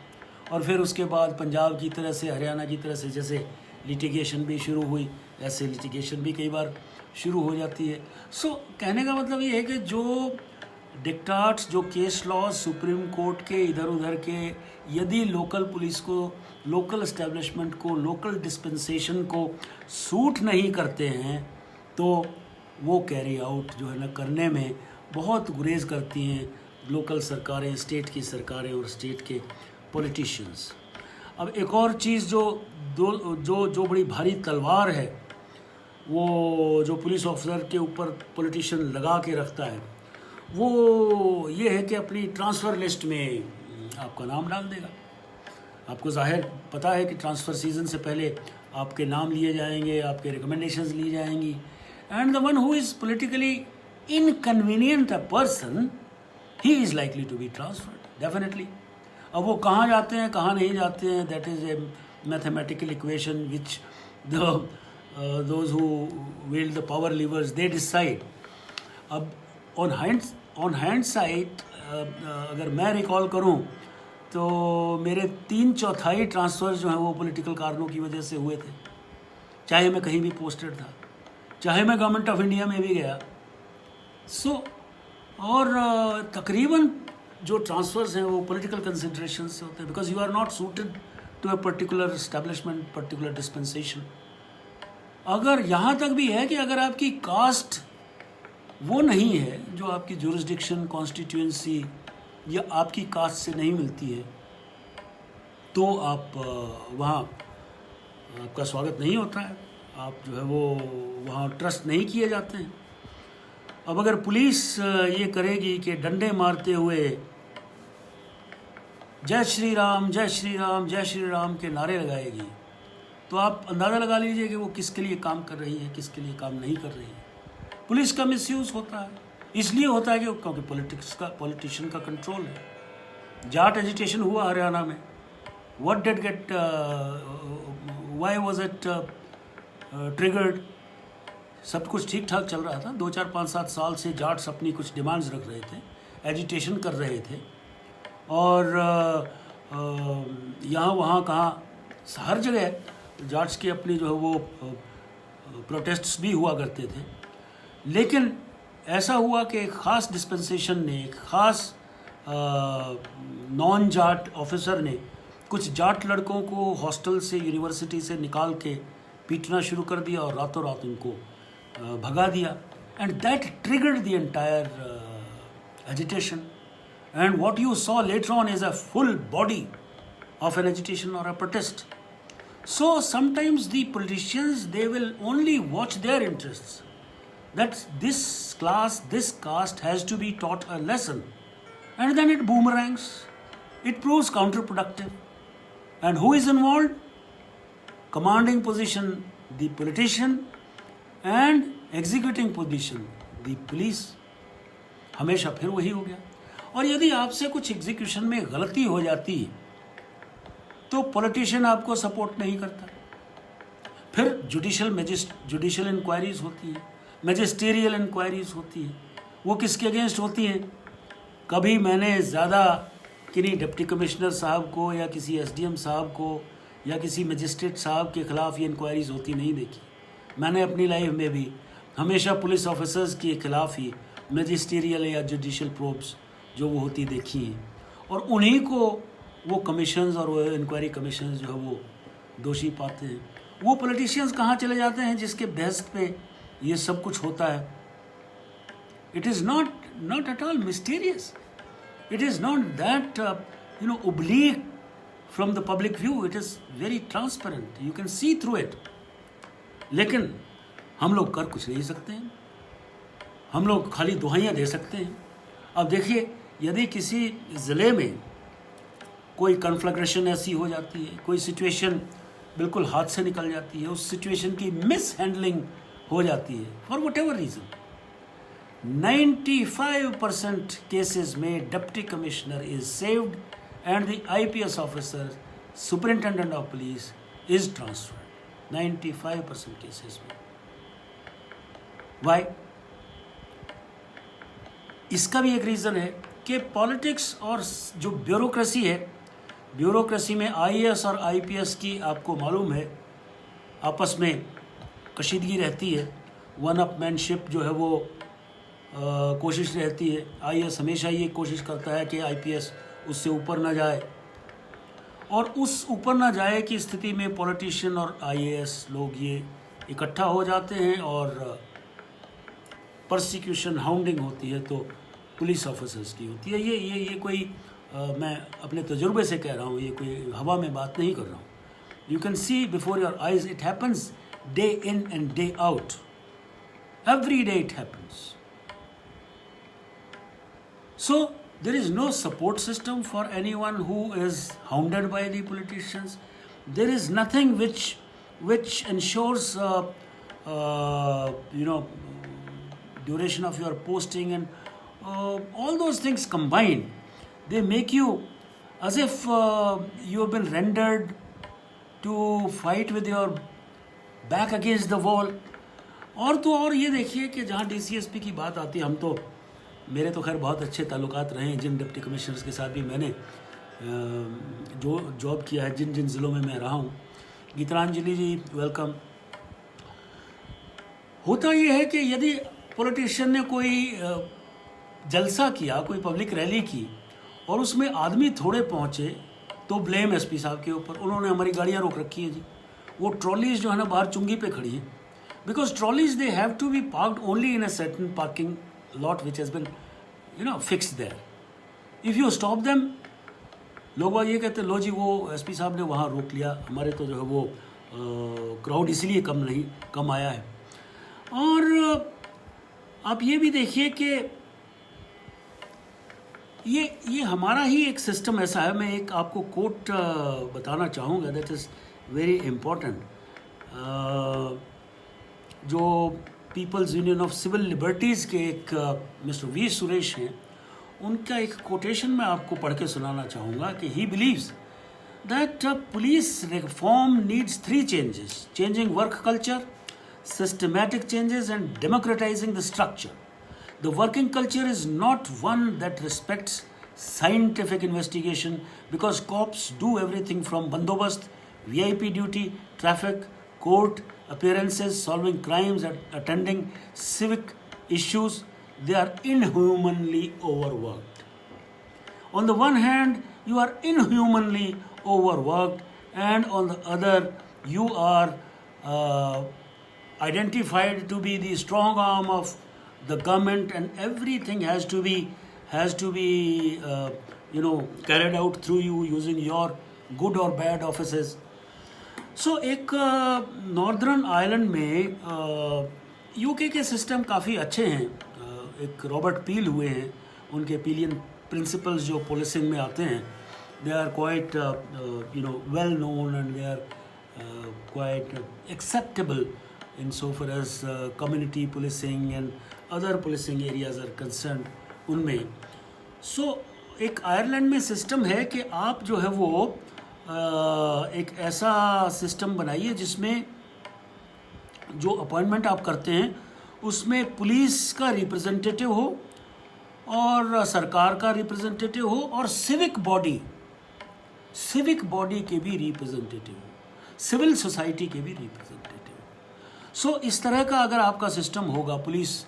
और फिर उसके बाद पंजाब की तरह से, हरियाणा की तरह से जैसे लिटिगेशन भी शुरू हुई, ऐसे लिटिगेशन भी कई बार शुरू हो जाती है। सो कहने का मतलब ये है कि जो डिक्टाट्स, जो केस लॉज सुप्रीम कोर्ट के इधर उधर के, यदि लोकल पुलिस को, लोकल एस्टेब्लिशमेंट को, लोकल डिस्पेंसेशन को सूट नहीं करते हैं तो वो कैरी आउट जो है ना करने में बहुत गुरेज करती हैं लोकल सरकारें, स्टेट की सरकारें और स्टेट के पॉलिटिशियंस। अब एक और चीज़ जो बड़ी भारी तलवार है, वो जो पुलिस ऑफिसर के ऊपर पॉलिटिशियन लगा के रखता है, वो ये है कि अपनी ट्रांसफ़र लिस्ट में आपका नाम डाल देगा। आपको ज़ाहिर पता है कि ट्रांसफ़र सीज़न से पहले आपके नाम लिए जाएंगे, आपके रिकमेंडेशंस ली जाएंगी, and the one who is politically inconvenient a person, he is likely to be transferred definitely. अब वो कहाँ जाते हैं कहाँ नहीं जाते हैं, that is a mathematical equation which those who wield the power levers they decide. अब on hindsight अगर मैं रिकॉल करूं तो मेरे 3/4 ट्रांसफ़र जो हैं वो पॉलिटिकल कारणों की वजह से हुए थे, चाहे मैं कहीं भी पोस्टेड था, चाहे मैं गवर्नमेंट ऑफ इंडिया में भी गया। और तकरीबन जो ट्रांसफ़र्स हैं वो पॉलिटिकल कंसिडरेशन से होते हैं, because you are not suited to a particular establishment, particular dispensation. अगर यहाँ तक भी है कि अगर आपकी कास्ट वो नहीं है जो आपकी जुरिस्डिक्शन, कॉन्स्टिट्यूएंसी या आपकी कास्ट से नहीं मिलती है, तो आप वहाँ आपका स्वागत नहीं होता है, आप जो है वो वहाँ ट्रस्ट नहीं किए जाते हैं। अब अगर पुलिस ये करेगी कि डंडे मारते हुए जय श्री राम जय श्री राम जय श्री राम के नारे लगाएगी, तो आप अंदाज़ा लगा लीजिए कि वो किसके लिए काम कर रही है, किसके लिए काम नहीं कर रही है। पुलिस का मिसयूज़ होता है, इसलिए होता है कि क्योंकि पॉलिटिशियन का कंट्रोल है। जाट एजिटेशन हुआ हरियाणा में, what did get, why was it triggered? सब कुछ ठीक ठाक चल रहा था, 2, 4, 5, 7 साल से जाट्स अपनी कुछ डिमांड्स रख रहे थे, एजिटेशन कर रहे थे, और यहाँ वहाँ कहाँ हर जगह जाट्स की अपनी जो है वो प्रोटेस्ट्स भी हुआ करते थे। लेकिन ऐसा हुआ कि एक ख़ास डिस्पेंसेशन ने, एक ख़ास नॉन जाट ऑफिसर ने कुछ जाट लड़कों को हॉस्टल से, यूनिवर्सिटी से निकाल के पीटना शुरू कर दिया और रातों रात उनको भगा दिया, and that triggered the entire agitation, and what you saw later on is a full body of an agitation or a protest. So sometimes the politicians, they will only watch their interests, that this class, this caste has to be taught a lesson, and then it boomerangs, it proves counterproductive. And who is involved? Commanding position, the politician, and executing position, the police. हमेशा फिर वही हो गया। और यदि आपसे कुछ execution में गलती हो जाती है तो पॉलिटिशियन आपको सपोर्ट नहीं करता, फिर जुडिशियल इंक्वायरीज होती हैं, मैजिस्टेरियल इंक्वायरीज होती हैं। वो किसके अगेंस्ट होती हैं? कभी मैंने ज़्यादा किन्हीं डिप्टी कमिश्नर साहब को या किसी एसडीएम साहब को या किसी मजिस्ट्रेट साहब के ख़िलाफ़ ये इंक्वायरीज होती नहीं देखी। मैंने अपनी लाइफ में भी हमेशा पुलिस ऑफिसर्स के ख़िलाफ़ ही मैजिस्टेरियल या जुडिशियल प्रोब्स जो वो होती देखी हैं, और उन्हीं को वो कमीशंस और वो इंक्वायरी कमीशंस जो है वो दोषी पाते हैं। वो पॉलिटिशियंस कहाँ चले जाते हैं जिसके बेहस्त पे ये सब कुछ होता है? It is not at all mysterious, it is not that oblique from the public view, it is very transparent, you can see through it। लेकिन हम लोग कर कुछ नहीं सकते हैं, हम लोग खाली दुहाइयाँ दे सकते हैं। अब देखिए, यदि किसी ज़िले में कोई कन्फ्लग्रेशन ऐसी हो जाती है, कोई सिचुएशन बिल्कुल हाथ से निकल जाती है, उस सिचुएशन की मिस हैंडलिंग हो जाती है for whatever reason, 95% cases में deputy commissioner is saved and the IPS officer, superintendent of police is transferred 95% cases में। वाई? इसका भी एक रीज़न है कि पॉलिटिक्स और जो ब्यूरोक्रेसी है, ब्यूरोक्रेसी में आईएएस और आईपीएस की आपको मालूम है आपस में कशीदगी रहती है, वन अपमैनशिप जो है वो कोशिश रहती है। आईएएस हमेशा ये कोशिश करता है कि आईपीएस उससे ऊपर ना जाए, और उस ऊपर ना जाए की स्थिति में पॉलिटिशियन और आईएएस लोग ये इकट्ठा हो जाते हैं और परसिक्यूशन, हाउंडिंग होती है तो पुलिस ऑफिसर्स की होती है। ये कोई मैं अपने तजुर्बे से कह रहा हूँ, ये कोई हवा में बात नहीं कर रहा हूँ। You can see before your eyes, it happens day in and day out, every day it happens. So there is no support system for anyone who is hounded by the politicians. There is nothing which ensures duration of your posting, and all those things combined, they make you as if you have been rendered to fight with your back against the wall. और तो और ये देखिए कि जहाँ DCSP की बात आती है, हम तो, मेरे तो खैर बहुत अच्छे ताल्लुकात रहे हैं जिन डिप्टी कमिश्नर्स के साथ भी मैंने जो जॉब किया है, जिन जिन ज़िलों में मैं रहा हूँ। गीतांजलि जी वेलकम। होता ये है कि यदि पॉलिटिशियन ने कोई जलसा किया, कोई पब्लिक रैली की और उसमें आदमी थोड़े पहुँचे तो ब्लेम एसपी साहब के ऊपर। उन्होंने हमारी गाड़ियाँ रोक रखी हैं जी, वो ट्रॉलीज जो है ना बाहर चुंगी पे खड़ी हैं, because trolleys they have to be parked only in a certain parking lot which has been fixed there. If you stop them, लोग बाग ये कहते हैं लो जी वो एसपी साहब ने वहाँ रोक लिया, हमारे तो जो है वो क्राउड इसलिए कम आया है। और आप ये भी देखिए कि ये हमारा ही एक सिस्टम ऐसा है। मैं एक आपको कोट बताना चाहूँगा, दैट इज़ वेरी इम्पोर्टेंट। जो people's union of civil liberties के एक मिस्टर वी सुरेश हैं, उनका एक कोटेशन मैं आपको पढ़ के सुनाना चाहूँगा कि he believes that police reform needs 3 changes: changing work culture, systematic changes, and democratizing the structure. The working culture is not one that respects scientific investigation, because cops do everything from bandobast, VIP duty, traffic, court appearances, solving crimes, and attending civic issues. They are inhumanly overworked. On the one hand, you are inhumanly overworked, and on the other, you are identified to be the strong arm of the government, and everything has to be carried out through you using your good or bad offices. सो एक northern Ireland में UK के system काफ़ी अच्छे हैं। एक Robert पील हुए हैं, उनके पीलियन प्रिंसिपल्स जो पुलिसिंग में आते हैं, they are quite well known, and they are quite acceptable in so far as community policing and other policing areas are concern उनमें। सो एक आयरलैंड में सिस्टम है कि आप जो है वो एक ऐसा सिस्टम बनाइए जिसमें जो अपॉइंटमेंट आप करते हैं उसमें पुलिस का रिप्रेजेंटेटिव हो और सरकार का रिप्रेजेंटेटिव हो और सिविक बॉडी के भी रिप्रेजेंटेटिव हो, सिविल सोसाइटी के भी रिप्रेजेंटेटिव हो। सो इस तरह का अगर आपका सिस्टम होगा, पुलिस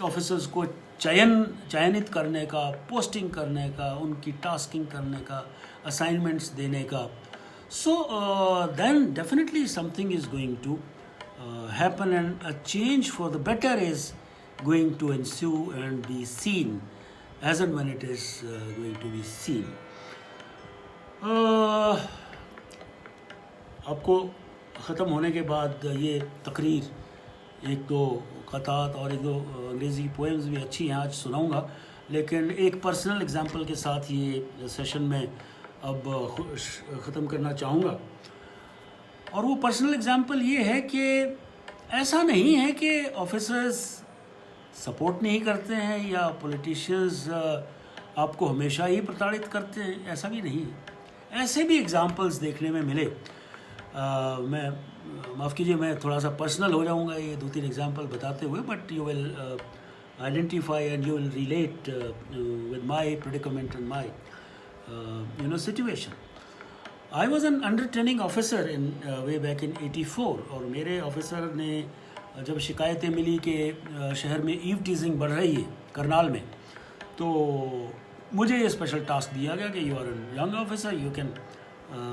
ऑफिसर्स को चयनित करने का, पोस्टिंग करने का, उनकी टास्किंग करने का, असाइनमेंट्स देने का, so then definitely something is going to happen, and a change for the better is going to ensue and be seen as and when it is going to be seen. आपको ख़त्म होने के बाद ये तकरीर, एक दो ख़तात और एक दो अंग्रेज़ी पोएम्स भी अच्छी हैं आज सुनाऊंगा, लेकिन एक पर्सनल एग्जांपल के साथ ये सेशन में अब ख़त्म करना चाहूँगा। और वो पर्सनल एग्जांपल ये है कि ऐसा नहीं है कि ऑफिसर्स सपोर्ट नहीं करते हैं या पॉलिटिशियंस आपको हमेशा ही प्रताड़ित करते हैं, ऐसा भी नहीं है। ऐसे भी एग्जांपल्स देखने में मिले। मैं माफ़ कीजिए, मैं थोड़ा सा पर्सनल हो जाऊंगा ये 2-3 एग्जांपल बताते हुए, but you will identify and you will relate with my predicament and my situation. I was an under training officer in way back in 84, और मेरे ऑफिसर ने जब शिकायतें मिली कि शहर में ईव टीजिंग बढ़ रही है करनाल में, तो मुझे ये स्पेशल टास्क दिया गया कि you are an young officer, you can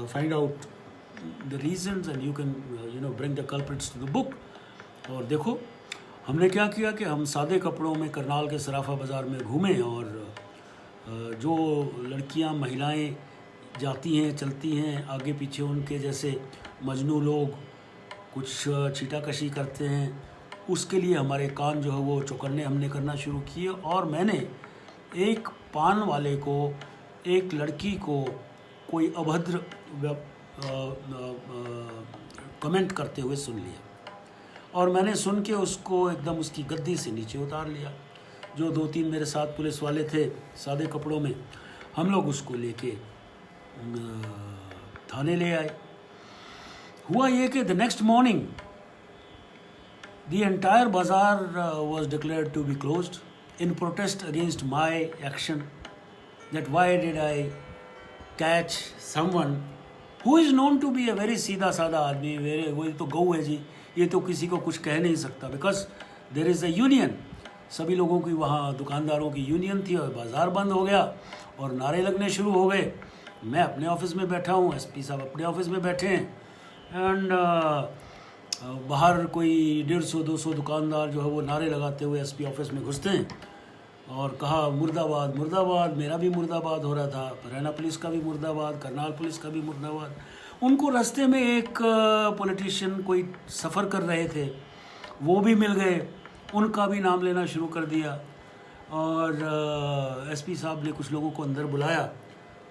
find out the reasons and you can bring the culprits to the book. और देखो हमने क्या किया कि हम सादे कपड़ों में करनाल के सराफा बाज़ार में घूमे, और जो लड़कियां महिलाएं जाती हैं चलती हैं आगे पीछे उनके जैसे मजनू लोग कुछ छीटाकशी करते हैं, उसके लिए हमारे कान जो है वो चौकन्ने हमने करना शुरू किए. और मैंने एक पान वाले को, एक लड़की को कोई अभद्र कमेंट करते हुए सुन लिया, और मैंने सुन के उसको एकदम उसकी गद्दी से नीचे उतार लिया. जो 2-3 मेरे साथ पुलिस वाले थे सादे कपड़ों में, हम लोग उसको लेके थाने ले आए. हुआ ये कि the next morning the entire बाज़ार was declared to be closed in protest against my action, that why did I catch someone who is known to be a very सीधा साधा आदमी, वो तो गऊ है जी, ये तो किसी को कुछ कह नहीं सकता, because there is a union. सभी लोगों की वहाँ दुकानदारों की यूनियन थी, और बाज़ार बंद हो गया और नारे लगने शुरू हो गए. मैं अपने ऑफिस में बैठा हूँ, एसपी साहब अपने ऑफिस में बैठे हैं, एंड बाहर कोई 150-200 दुकानदार जो है वो नारे लगाते हुए एसपी ऑफिस में घुसते हैं, और कहा मुर्दाबाद मुर्दाबाद. मेरा भी मुर्दाबाद हो रहा था, मुरैना पुलिस का भी मुर्दाबाद, करनाल पुलिस का भी मुर्दाबाद. उनको रास्ते में एक पॉलिटिशियन कोई सफ़र कर रहे थे, वो भी मिल गए, उनका भी नाम लेना शुरू कर दिया. और एसपी साहब ने कुछ लोगों को अंदर बुलाया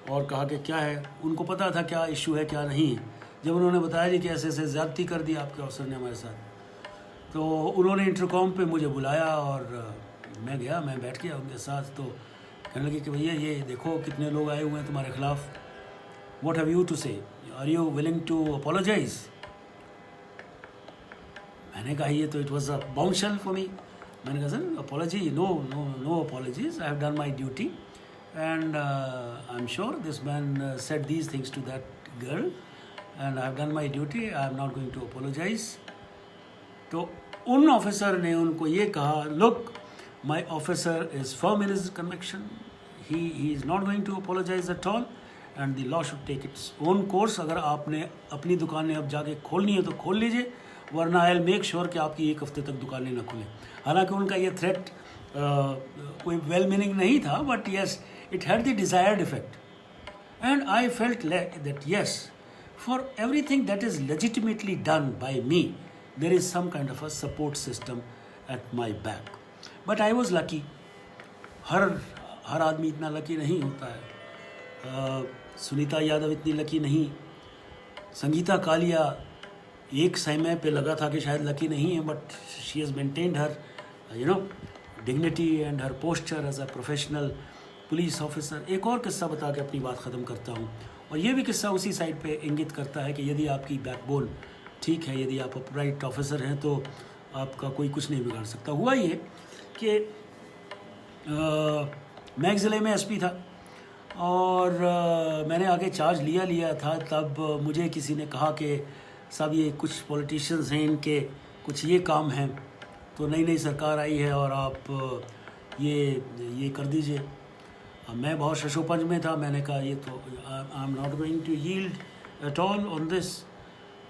और कहा कि क्या है, उनको पता था क्या इशू है क्या नहीं है. जब उन्होंने बताया जी कि ऐसे ऐसे ज़्यादती कर दी आपके अफसर ने हमारे साथ, तो उन्होंने इंटरकॉम पे मुझे बुलाया, और मैं गया, मैं बैठ गया उनके साथ. तो कहने लगे कि भैया ये देखो कितने लोग आए हुए हैं तुम्हारे खिलाफ़, what have you to say, are you willing to apologise. मैंने कहा ये तो it was a bombshell for me. मैंने कहा sir apology, no apologies, I have done my duty, and I am sure this man said these things to that girl, and I have done my duty, I am not going to apologise. तो उन officer ने उनको ये कहा, look my officer is firm in his conviction, he is not going to apologise at all, and the law should take its own course. अगर आपने अपनी दुकानें अब जाके खोलनी है तो खोल लीजिए, वरना आई विल मेक श्योर कि आपकी 1 हफ्ते तक दुकानें ना खुलें. हालांकि उनका ये थ्रेट कोई वेल मीनिंग नहीं था, but yes it had the desired effect. And I felt that yes, for everything that is legitimately done by me, there is some kind of a support system at my back. But I was lucky. हर आदमी इतना lucky नहीं होता है. सुनीता यादव इतनी lucky नहीं, संगीता कालिया एक समय पे लगा था कि शायद लकी नहीं है, but she has maintained her dignity and her posture as a professional police officer. एक और किस्सा बता के अपनी बात ख़त्म करता हूँ, और ये भी किस्सा उसी साइड पे इंगित करता है कि यदि आपकी बैकबोन ठीक है, यदि आप अपराइट ऑफिसर हैं, तो आपका कोई कुछ नहीं बिगाड़ सकता. हुआ ये कि मैं एक ज़िले में एसपी था, और मैंने आगे चार्ज लिया था. तब मुझे किसी ने कहा कि साहब ये कुछ पॉलिटिशियंस हैं, इनके कुछ ये काम हैं, तो नई सरकार आई है और आप ये कर दीजिए. अब मैं बहुत शशोपंज में था, मैंने कहा ये तो I am not going to yield at all on this.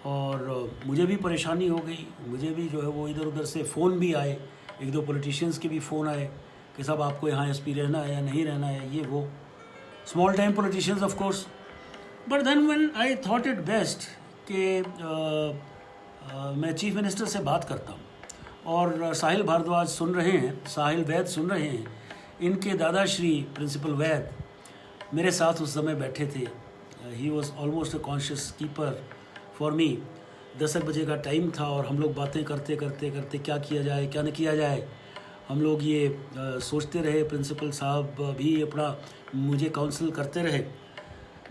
और मुझे भी परेशानी हो गई, मुझे भी जो है वो इधर उधर से फ़ोन भी आए, 1-2 पॉलिटिशियंस के भी फ़ोन आए कि साहब आपको यहाँ एसपी रहना है या नहीं रहना है, ये वो small time politicians of course. But then when I thought it best कि मैं चीफ मिनिस्टर से बात करता हूँ, और साहिल भारद्वाज सुन रहे हैं, साहिल वैद सुन रहे हैं, इनके दादाश्री प्रिंसिपल वैद मेरे साथ उस समय बैठे थे. He was almost a conscious keeper for me. 10 बजे का टाइम था, और हम लोग बातें करते क्या किया जाए क्या न किया जाए, हम लोग ये सोचते रहे. प्रिंसिपल साहब भी अपना मुझे काउंसिल करते रहे.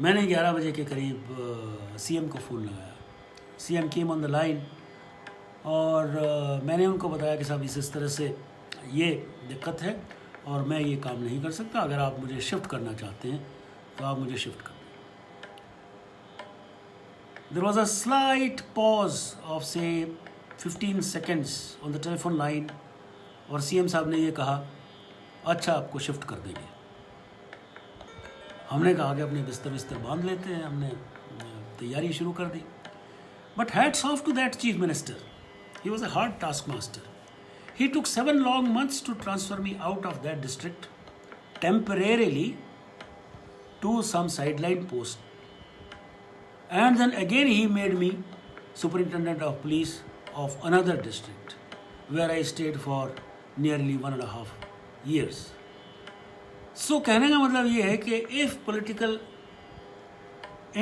मैंने 11 बजे के करीब सीएम को फ़ोन लगाया. CM came on the line और मैंने उनको बताया कि साहब इस तरह से ये दिक्कत है और मैं ये काम नहीं कर सकता, अगर आप मुझे शिफ्ट करना चाहते हैं तो आप मुझे शिफ्ट कर दें। There was a slight pause of say 15 seconds on the telephone line और सीएम साहब ने ये कहा अच्छा आपको शिफ्ट कर देंगे। हमने कहा कि अपने बिस्तर बांध लेते हैं, हमने तैयारी शुरू कर दी। But hats off to that chief minister, he was a hard task master. He took 7 long months to transfer me out of that district temporarily to some sideline post. And then again he made me superintendent of police of another district where I stayed for nearly 1.5 years. So कहने का मतलब ये है कि if political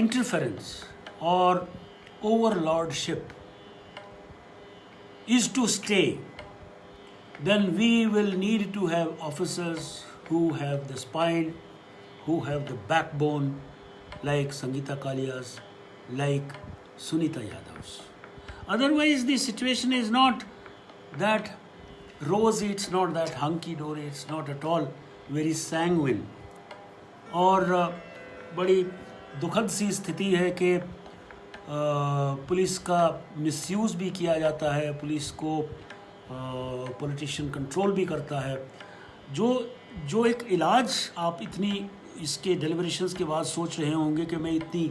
interference or overlordship is to stay, then we will need to have officers who have the spine, who have the backbone, like Sangeeta Kalias, like Sunita Yadav's. Otherwise, the situation is not that rosy, it's not that hunky-dory, it's not at all very sanguine. और बड़ी दुखद सी स्थिति है कि police का misuse भी किया जाता है, पुलिस को पॉलिटिशियन कंट्रोल भी करता है। जो एक इलाज आप इतनी इसके डेलिब्रेशंस के बाद सोच रहे होंगे कि मैं इतनी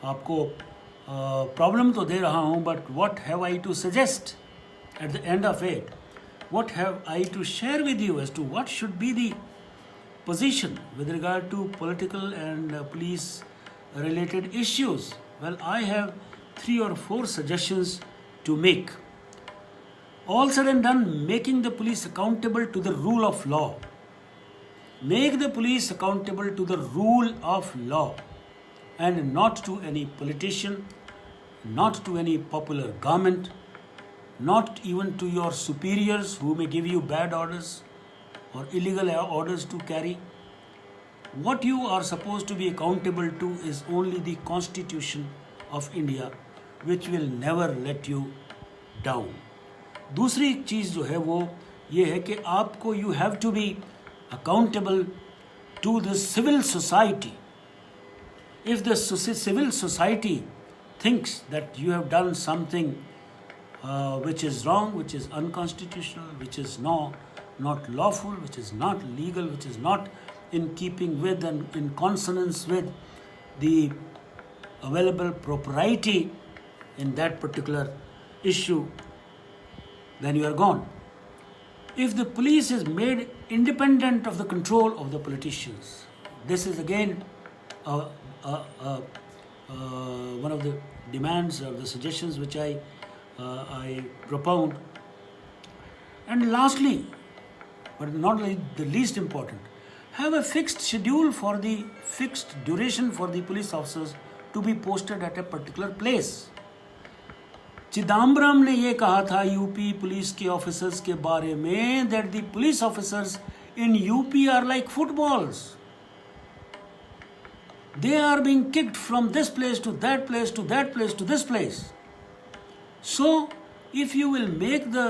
आपको प्रॉब्लम तो दे रहा हूँ, but what have I to suggest at the end of it, what have I to share with you as to what should be the position with regard to political and police related issues. Well, I have 3 or 4 suggestions to make. All said and done, making the police accountable to the rule of law. Make the police accountable to the rule of law and not to any politician, not to any popular government, not even to your superiors who may give you bad orders or illegal orders to carry. What you are supposed to be accountable to is only the Constitution of India, which will never let you down. दूसरी चीज़ जो है वो ये है कि आपको you have to be accountable to the civil society. If the civil society thinks that you have done something which is wrong, which is unconstitutional, which is not lawful, which is not legal, which is not in keeping with and in consonance with the available propriety in that particular issue, then you are gone. If the police is made independent of the control of the politicians, this is again one of the demands or the suggestions which I propound. And lastly, but not the least important, have a fixed schedule for the fixed duration for the police officers to be posted at a particular place. Chidambaram ने ये कहा था UP police के officers के बारे में that the police officers in UP are like footballs. They are being kicked from this place to that place to that place to this place. So if you will make the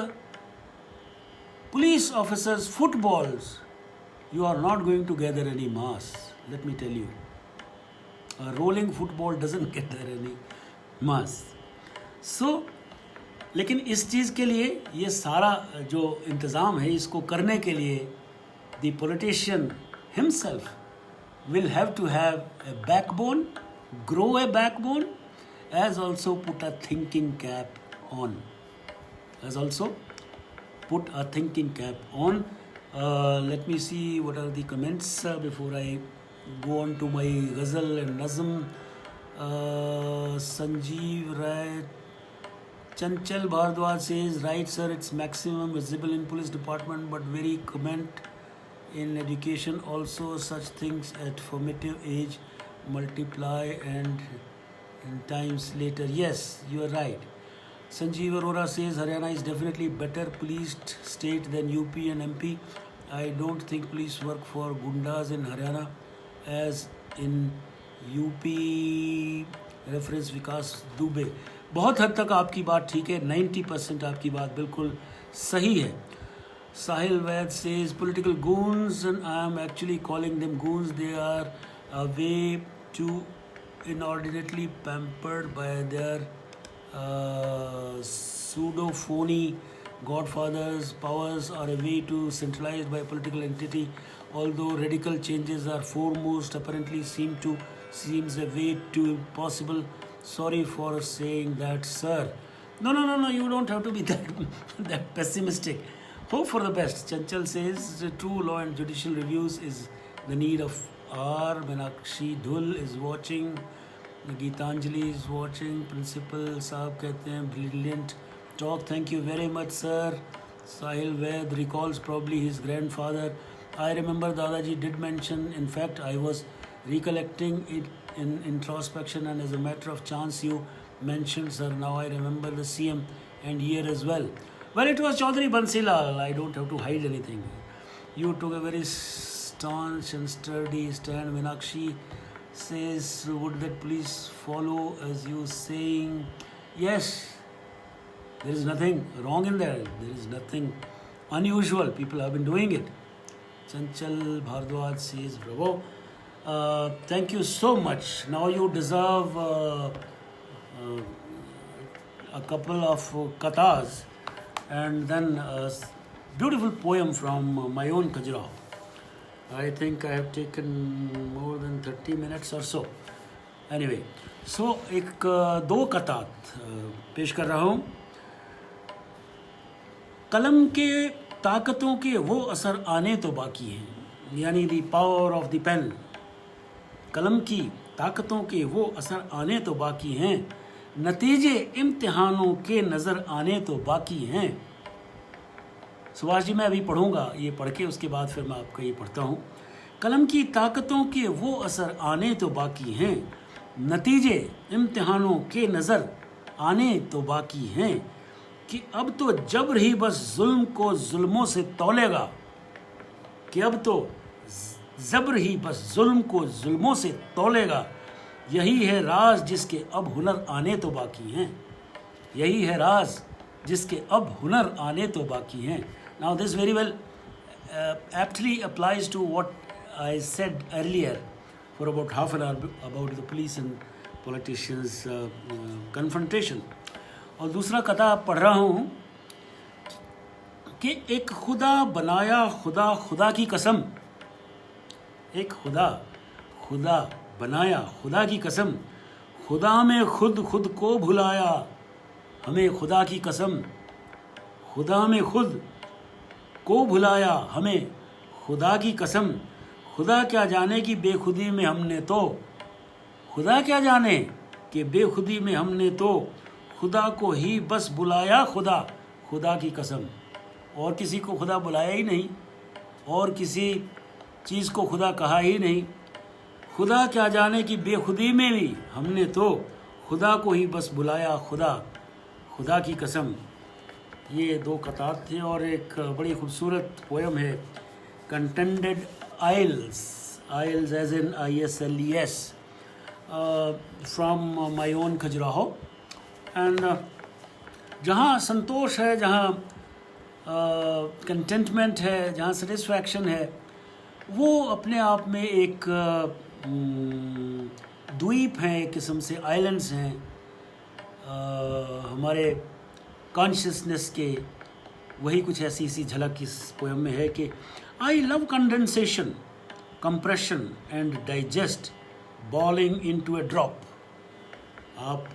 police officers footballs, you are not going to gather any mass. Let me tell you, a rolling football doesn't gather any mass. So, लेकिन इस चीज़ के लिए ये सारा जो इंतज़ाम है इसको करने के लिए the politician himself will have to have a backbone, grow a backbone, as also put a thinking cap on. As also put a thinking cap on. Let me see what are the comments before I go on to my ghazal and nazm. Sanjeev Rai Chanchal Bhardwaj says, right sir, it's maximum visible in police department, but very comment in education also. Such things at formative age multiply and in times later. Yes, you are right. Sanjeev Arora says Haryana is definitely better policed state than UP and MP. I don't think police work for gundas in Haryana as in UP. Reference Vikas Dubey. बहुत हद तक आपकी बात ठीक है, 90% आपकी बात बिल्कुल सही है. Sahil Vaid says political goons, and I am actually calling them goons. They are a way too inordinately pampered by their pseudo phony godfathers. Powers are a way too centralized by a political entity. Although radical changes are foremost, apparently seems a way too impossible. Sorry for saying that, sir. No. You don't have to be that pessimistic. Hope for the best. Chanchal says the true law and judicial reviews is the need of our. Meenakshi Dhul is watching. Geetanjali is watching. Principal Saab कहते हैं brilliant talk. Thank you very much, sir. Sahil Vaid recalls probably his grandfather. I remember Dadaji did mention. In fact, I was recollecting it in introspection, and as a matter of chance, you mentioned, sir. Now I remember the CM and year as well. Well, it was Chaudhary Bansilal. I don't have to hide anything. You took a very staunch and sturdy stand. Meenakshi says, would that please follow as you saying? Yes, there is nothing wrong in there. There is nothing unusual. People have been doing it. Chanchal Bhardwaj says, bravo. Thank you so much. Now you deserve a couple of kathas. And then a beautiful poem from my own Khajuraho. I think I have taken more than 30 minutes or so. Anyway, so एक दो कतात पेश कर रहा हूँ. कलम के ताकतों के वो असर आने तो बाकी हैं, यानी the power of the pen. कलम की ताकतों के वो असर आने तो बाकी हैं, नतीजे इम्तिहानों के नज़र आने तो बाकी हैं. सुभाष जी, मैं अभी पढ़ूंगा, ये पढ़ के उसके बाद फिर मैं आपका ये पढ़ता हूँ. कलम की ताकतों के वो असर आने तो बाकी हैं, नतीजे इम्तिहानों के नज़र आने तो बाकी हैं, कि अब तो जबर ही बस जुल्म को जुल्मों से तौलेगा, कि अब तो जबर ही बस जुल्म को जुल्मों से तौलेगा. यही है राज जिसके अब हुनर आने तो बाकी हैं. यही है राज जिसके अब हुनर आने तो बाकी हैं. Now this very well aptly applies to what I said earlier for about half an hour about the police and politicians confrontation. और दूसरा कथा पढ़ रहा हूँ कि एक खुदा बनाया खुदा, खुदा की कसम. एक खुदा बनाया खुदा की कसम, खुदा में खुद को भुलाया, हमें खुदा की कसम. खुदा में खुद को भुलाया, हमें खुदा की कसम. खुदा क्या जाने कि बेखुदी में हमने तो, खुदा क्या जाने कि बेखुदी में हमने तो, खुदा को ही बस बुलाया खुदा की कसम. और किसी को खुदा बुलाया ही नहीं, और किसी चीज़ को खुदा कहा ही नहीं. खुदा क्या जाने कि बेखुदी में भी हमने तो, खुदा को ही बस बुलाया खुदा की कसम. ये दो कतार थे. और एक बड़ी खूबसूरत पोएम है, contended isles as in ISLES, from my own Khajuraho. And जहाँ संतोष है, जहाँ कंटेंटमेंट है, जहाँ सेटिस्फैक्शन है, वो अपने आप में एक द्वीप हैं, एक किस्म से आइलैंड्स हैं हमारे कॉन्शियसनेस के. वही कुछ ऐसी सी झलक इस पोएम में है कि I love condensation, compression and digest, bowling into A drop. आप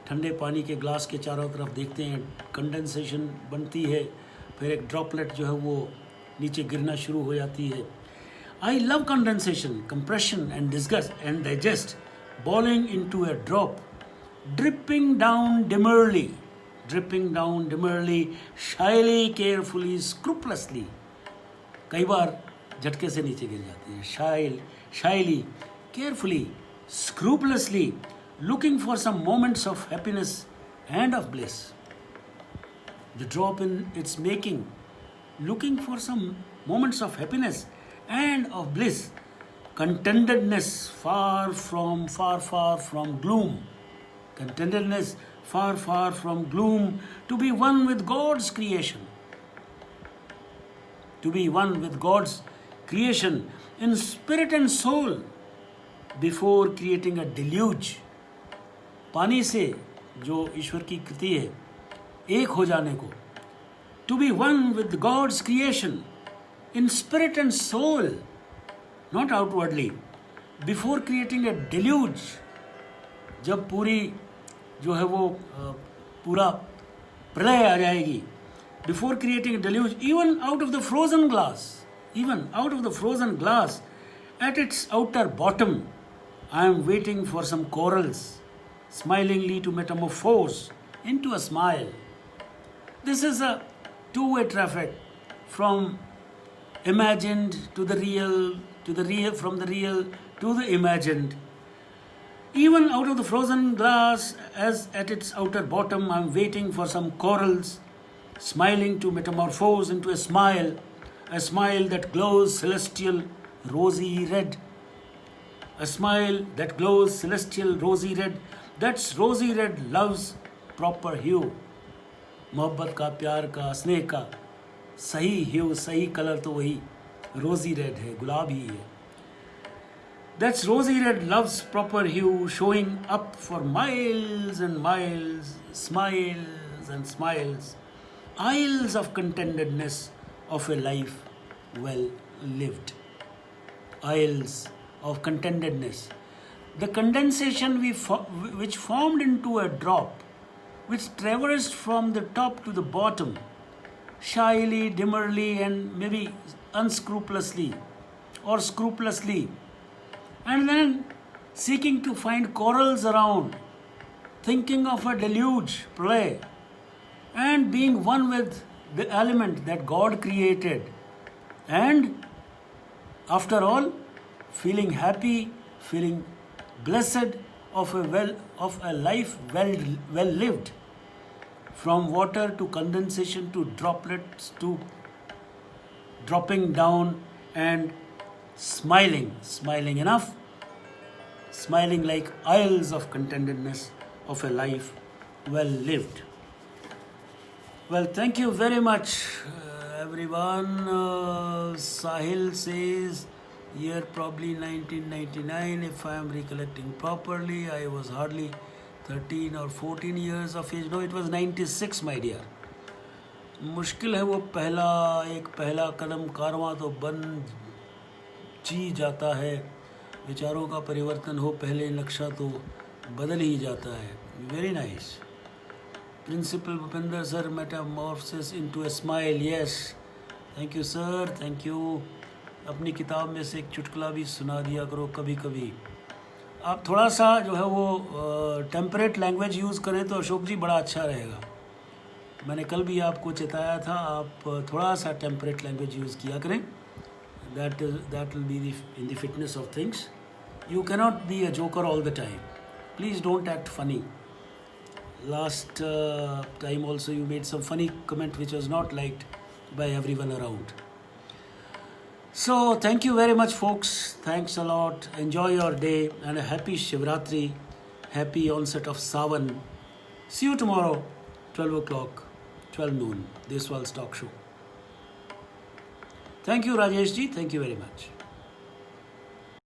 ठंडे पानी के ग्लास के चारों तरफ देखते हैं, कंडेंसेशन बनती है, फिर एक ड्रॉपलेट जो है वो नीचे गिरना शुरू हो जाती है. I love condensation, compression and disgust and digest, boiling into a drop, dripping down demurely, shyly, carefully, scrupulously. कई बार झटके से नीचे गिर जाती है. Shyly, carefully, scrupulously, looking for some moments of happiness and of bliss. The drop in its making, looking for some moments of happiness and of bliss. Contentedness far from gloom. Contentedness far, far from gloom, to be one with God's creation. To be one with God's creation in spirit and soul before creating a deluge. पानी से जो ईश्वर की कृति है, एक हो जाने को. To be one with God's creation in spirit and soul, not outwardly, before creating a deluge. जब पूरी जो है वो पूरा प्रलय आ जाएगी, before creating a deluge, even out of the frozen glass, at its outer bottom, I am waiting for some corals, smilingly to metamorphose into a smile. This is a two-way traffic from imagined to the real, from the real to the imagined. Even out of the frozen glass, as at its outer bottom, I am waiting for some corals, smiling to metamorphose into a smile that glows celestial rosy red. A smile that glows celestial rosy red. That's rosy red love's proper hue. मोहब्बत का, प्यार का, स्नेह का सही ह्यू, सही colour तो वही रोजी रेड है, गुलाब ही है. That's rosy red love's proper hue, showing up for miles and miles, smiles and smiles, aisles of contentedness of a life well lived. Aisles of contentedness. The condensation which formed into a drop, which traversed from the top to the bottom, shyly, demurely, and maybe unscrupulously or scrupulously, and then seeking to find corals around, thinking of a deluge, play, and being one with the element that God created, and after all, feeling happy, feeling blessed of a life well lived, from water to condensation to droplets to dropping down and smiling enough, smiling like aisles of contentedness of a life well lived. Well, thank you very much, everyone. Sahil says, year probably 1999, if I am recollecting properly. I was hardly 13 or 14 years of age. No, it was 96, my dear. मुश्किल है वो पहला कदम, कारवां तो बन जी जाता है, विचारों का परिवर्तन हो, पहले नक्शा तो बदल ही जाता है. Very nice. Principal Bhupendra sir, metamorphosis into a smile. Yes, thank you sir, thank you. अपनी किताब में से एक चुटकुला भी सुना दिया करो कभी कभी. आप थोड़ा सा जो है वो टेम्परेट लैंग्वेज यूज़ करें तो अशोक जी बड़ा अच्छा रहेगा. मैंने कल भी आपको चेताया था, आप थोड़ा सा टेम्परेट लैंग्वेज यूज़ किया करें. That will be in the fitness of things. You cannot be a joker all the time. Please don't act funny. Last time also you made some funny comment which was not liked by everyone around. So thank you very much, folks. Thanks a lot. Enjoy your day and a happy Shivratri. Happy onset of Sawan. See you tomorrow, 12 o'clock, 12 noon. This was Talk Show. Thank you, Rajesh ji. Thank you very much.